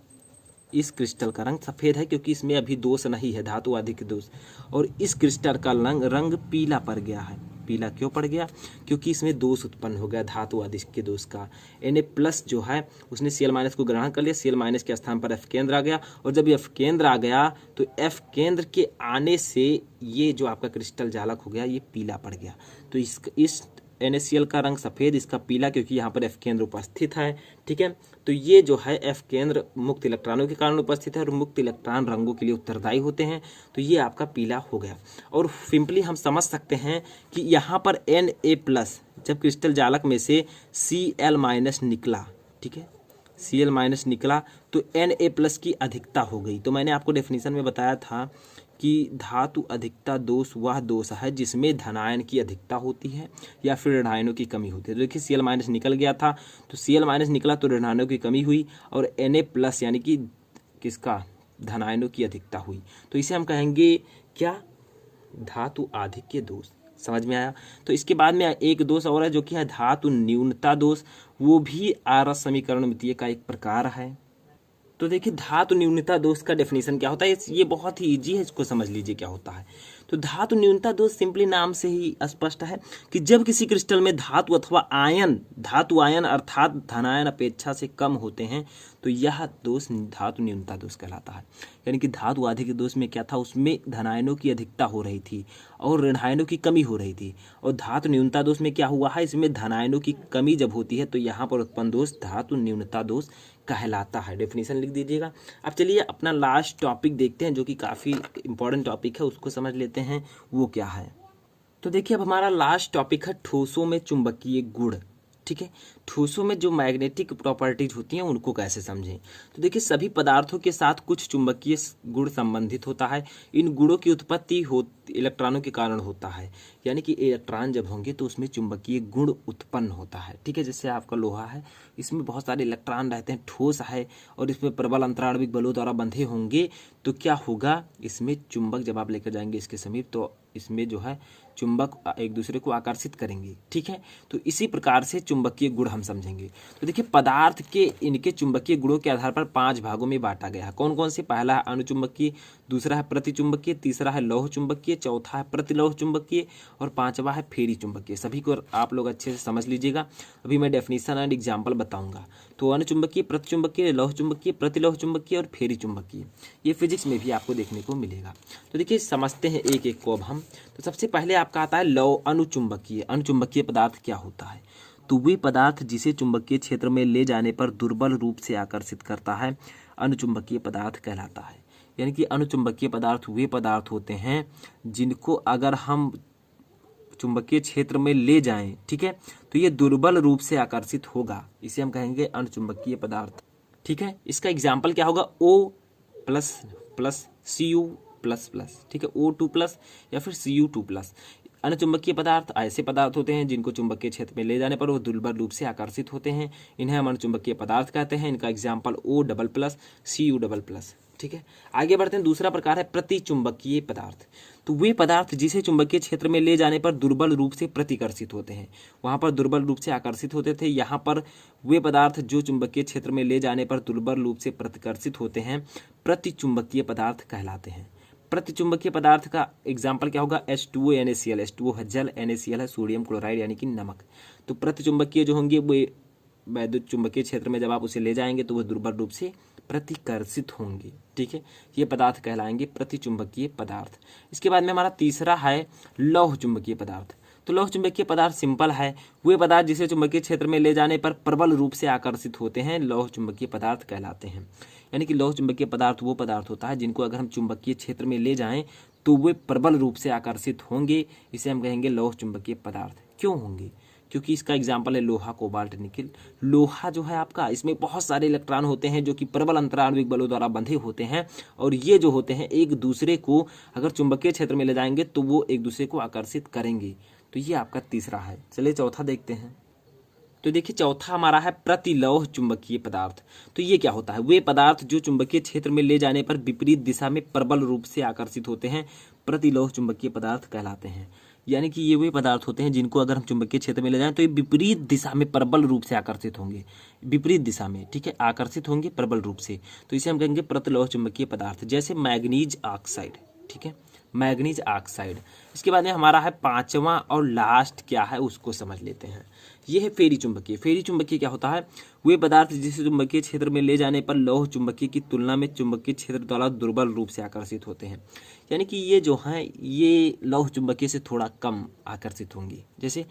इस क्रिस्टल का रंग सफ़ेद है क्योंकि इसमें अभी दोष नहीं है, धातु आधिक्य दोष, और इस क्रिस्टल का रंग पीला पड़ गया है। पीला क्यों पड़ गया, क्योंकि इसमें दोष उत्पन्न हो गया धातु आधिक्य दोष का। Na+ जो है उसने Cl- को ग्रहण कर लिया, Cl- के स्थान पर F केंद्र आ गया, और जब F केंद्र आ गया तो F केंद्र के आने से ये जो आपका क्रिस्टल जालक हो गया ये पीला पड़ गया। तो इस NaCl का रंग सफ़ेद, इसका पीला, क्योंकि यहाँ पर F केंद्र उपस्थित है, ठीक है। तो ये जो है F केंद्र मुक्त इलेक्ट्रॉनों के कारण उपस्थित है, और मुक्त इलेक्ट्रॉन रंगों के लिए उत्तरदायी होते हैं, तो ये आपका पीला हो गया। और सिंपली हम समझ सकते हैं कि यहाँ पर Na+ जब क्रिस्टल जालक में से Cl- निकला, ठीक है, Cl- निकला, तो Na+ की अधिकता हो गई। तो मैंने आपको डेफिनेशन में बताया था कि धातु अधिकता दोष वह दोष है जिसमें धनायन की अधिकता होती है या फिर ऋणायनों की कमी होती है। तो देखिए Cl- निकल गया था, तो Cl- निकला तो ऋणायनों की कमी हुई, और Na+ यानी कि किसका, धनायनों की अधिकता हुई। तो इसे हम कहेंगे क्या, धातु आधिक्य दोष। समझ में आया। तो इसके बाद में एक दोष और है जो कि है धातु न्यूनता दोष, वो भी आरस समीकरण मितीय का एक प्रकार है। तो देखिए धातु न्यूनता दोष का डेफिनेशन क्या होता है, ये बहुत ही इजी है, इसको समझ लीजिए क्या होता है। तो धातु न्यूनता दोष सिंपली नाम से ही स्पष्ट है कि जब किसी क्रिस्टल में धातु अथवा आयन, धातु आयन अर्थात धनायन अपेक्षा से कम होते हैं तो यह दोष धातु न्यूनता दोष कहलाता है। यानी कि धातु आधिक्य दोष में क्या था, उसमें धनायनों की अधिकता हो रही थी और ऋणायनों की कमी हो रही थी, और धातु न्यूनता दोष में क्या हुआ है, इसमें धनायनों की कमी जब होती है तो यहाँ पर उत्पन्न दोष धातु न्यूनता दोष कहलाता है। डेफिनेशन लिख दीजिएगा। अब चलिए अपना लास्ट टॉपिक देखते हैं जो कि काफ़ी इंपॉर्टेंट टॉपिक है, उसको समझ लेते हैं वो क्या है। तो देखिए अब हमारा लास्ट टॉपिक है ठोसों में चुंबकीय गुण। ठीक है, ठोसों में जो मैग्नेटिक प्रॉपर्टीज होती हैं उनको कैसे समझें। तो देखिए सभी पदार्थों के साथ कुछ चुंबकीय गुण संबंधित होता है। इन गुणों की उत्पत्ति इलेक्ट्रॉनों के कारण होता है, यानी कि इलेक्ट्रॉन जब होंगे तो उसमें चुंबकीय गुण उत्पन्न होता है। ठीक है, जैसे आपका लोहा है, इसमें बहुत सारे इलेक्ट्रॉन रहते हैं, ठोस है और इसमें प्रबल अंतराणविक बलों द्वारा बंधे होंगे तो क्या होगा, इसमें चुंबक जब आप लेकर जाएंगे इसके समीप तो इसमें जो है चुंबक एक दूसरे को आकर्षित करेंगे। ठीक है, तो इसी प्रकार से चुंबकीय गुण हम समझेंगे। तो देखिए पदार्थ के इनके चुंबकीय गुणों के आधार पर 5 भागों में बांटा गया है। कौन कौन से? पहला है अणुचुंबकीय, दूसरा है प्रतिचुंबकीय, तीसरा है लौह चुंबकीय, चौथा है प्रतिलौह चुंबकीय और पांचवा है फेरी चुंबकीय। सभी को आप लोग अच्छे से समझ लीजिएगा। अभी मैं डेफिनेशन एंड एग्जाम्पल बताऊंगा। तो अणुचुंबकीय, प्रतिचुंबकीय, लौह चुंबकीय, प्रतिलौह चुंबकीय और फेरी चुंबकीय, ये फिजिक्स में भी आपको देखने को मिलेगा। तो देखिए समझते हैं एक एक को अब हम। तो सबसे पहले आपका आता है लौह अणुचुंबकीय। अणुचुंबकीय पदार्थ क्या होता है? तो वे पदार्थ जिसे चुंबकीय क्षेत्र में ले जाने पर दुर्बल रूप से आकर्षित करता है अणुचुंबकीय पदार्थ कहलाता है। यानी कि अणुचुंबकीय पदार्थ वे पदार्थ होते हैं जिनको अगर हम चुंबकीय क्षेत्र में ले जाएं, ठीक है, तो ये दुर्बल रूप से आकर्षित होगा, इसे हम कहेंगे अणुचुंबकीय पदार्थ। ठीक है, इसका एग्जाम्पल क्या होगा? O plus plus Cu plus plus, ठीक है, O2 प्लस या फिर Cu2 प्लस। अणुचुंबकीय पदार्थ ऐसे पदार्थ होते हैं जिनको चुंबकीय क्षेत्र में ले जाने पर वो दुर्बल रूप से आकर्षित होते हैं, इन्हें हम अणुचुंबकीय पदार्थ कहते हैं। इनका example O double plus Cu double plus. ठीक है, आगे बढ़ते हैं। दूसरा प्रकार है प्रतिचुंबकीय पदार्थ। तो वे पदार्थ जिसे चुंबकीय क्षेत्र में ले जाने पर दुर्बल रूप से प्रतिकर्षित होते हैं। वहां पर दुर्बल रूप से आकर्षित होते थे, यहाँ पर वे पदार्थ जो चुंबकीय क्षेत्र में ले जाने पर दुर्बल रूप से प्रतिकर्षित होते हैं प्रतिचुंबकीय पदार्थ कहलाते हैं। प्रतिचुंबकीय पदार्थ का एग्जाम्पल क्या होगा? H2O NaCl। H2O है जल, NaCl है सोडियम क्लोराइड यानी कि नमक। तो प्रतिचुंबकीय जो होंगे वो वैद्युत चुंबकीय क्षेत्र में जब आप उसे ले जाएंगे तो वह दुर्बल रूप से प्रतिकर्षित होंगे। ठीक है, ये पदार्थ कहलाएंगे प्रतिचुंबकीय पदार्थ। इसके बाद में हमारा तीसरा है लौह चुंबकीय पदार्थ। तो लौह चुंबकीय पदार्थ सिंपल है, वे पदार्थ जिसे चुंबकीय क्षेत्र में ले जाने पर प्रबल रूप से आकर्षित होते हैं लौह चुंबकीय पदार्थ कहलाते हैं। यानी कि लौह चुंबकीय पदार्थ वो पदार्थ होता है जिनको अगर हम चुंबकीय क्षेत्र में ले जाएं तो वे प्रबल रूप से आकर्षित होंगे, इसे हम कहेंगे लौह चुंबकीय पदार्थ। क्यों होंगे? क्योंकि इसका एग्जाम्पल है लोहा, कोबाल्ट, निकिल। लोहा जो है आपका, इसमें बहुत सारे इलेक्ट्रॉन होते हैं जो कि प्रबल अंतराण्विक बलों द्वारा बंधे होते हैं और ये जो होते हैं एक दूसरे को अगर चुंबकीय क्षेत्र में ले जाएंगे तो वो एक दूसरे को आकर्षित करेंगे। तो ये आपका तीसरा है। चलिए चौथा देखते हैं। तो देखिए चौथा हमारा है प्रतिलौह चुंबकीय पदार्थ। तो ये क्या होता है? वे पदार्थ जो चुंबकीय क्षेत्र में ले जाने पर विपरीत दिशा में प्रबल रूप से आकर्षित होते हैं प्रतिलौह चुंबकीय पदार्थ कहलाते हैं। यानी कि ये वे पदार्थ होते हैं जिनको अगर हम चुंबकीय क्षेत्र में ले जाएं तो ये विपरीत दिशा में प्रबल रूप से आकर्षित होंगे, विपरीत दिशा में, ठीक है, आकर्षित होंगे प्रबल रूप से। तो इसे हम कहेंगे प्रतिलौह चुंबकीय पदार्थ, जैसे मैग्नीज ऑक्साइड। ठीक है, मैग्नीज ऑक्साइड। इसके बाद में हमारा है पांचवा और लास्ट क्या है उसको समझ लेते हैं। ये है फेरी चुंबकीय। फेरी चुंबकीय क्या होता है? वे पदार्थ जिसे चुंबकीय क्षेत्र में ले जाने पर लौह चुंबकीय की तुलना में चुंबकीय क्षेत्र द्वारा दुर्बल रूप से आकर्षित होते हैं। यानी कि ये जो हैं ये लौह चुंबकीय से थोड़ा कम आकर्षित होंगे। जैसे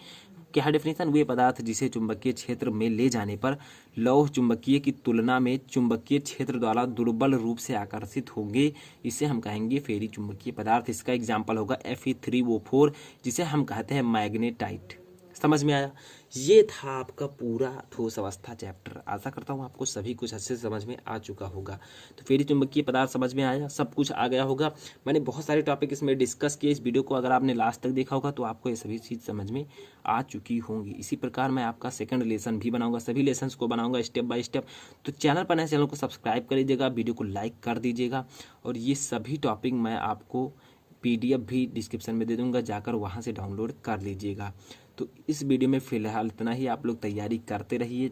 क्या है डेफिनेशन? वे पदार्थ जिसे चुंबकीय क्षेत्र में ले जाने पर लौह चुंबकीय की तुलना में चुंबकीय क्षेत्र द्वारा दुर्बल रूप से आकर्षित होंगे, इसे हम कहेंगे फेरी चुंबकीय पदार्थ। इसका एग्जाम्पल होगा Fe3O4 जिसे हम कहते हैं मैग्नेटाइट। समझ में आया? ये था आपका पूरा ठोस अवस्था चैप्टर। आशा करता हूँ आपको सभी कुछ अच्छे से समझ में आ चुका होगा। तो फेरी चुंबकीय पदार्थ समझ में आया, सब कुछ आ गया होगा। मैंने बहुत सारे टॉपिक इसमें डिस्कस किए। इस वीडियो को अगर आपने लास्ट तक देखा होगा तो आपको ये सभी चीज़ समझ में आ चुकी होंगी। इसी प्रकार मैं आपका सेकंड लेसन भी बनाऊंगा, सभी लेसन्स को बनाऊंगा स्टेप बाय स्टेप। तो चैनल पर नए चैनल को सब्सक्राइब कर लीजिएगा, वीडियो को लाइक कर दीजिएगा और ये सभी टॉपिक मैं आपको PDF भी डिस्क्रिप्शन में दे दूंगा, जाकर वहाँ से डाउनलोड कर लीजिएगा। तो इस वीडियो में फ़िलहाल इतना ही। आप लोग तैयारी करते रहिए।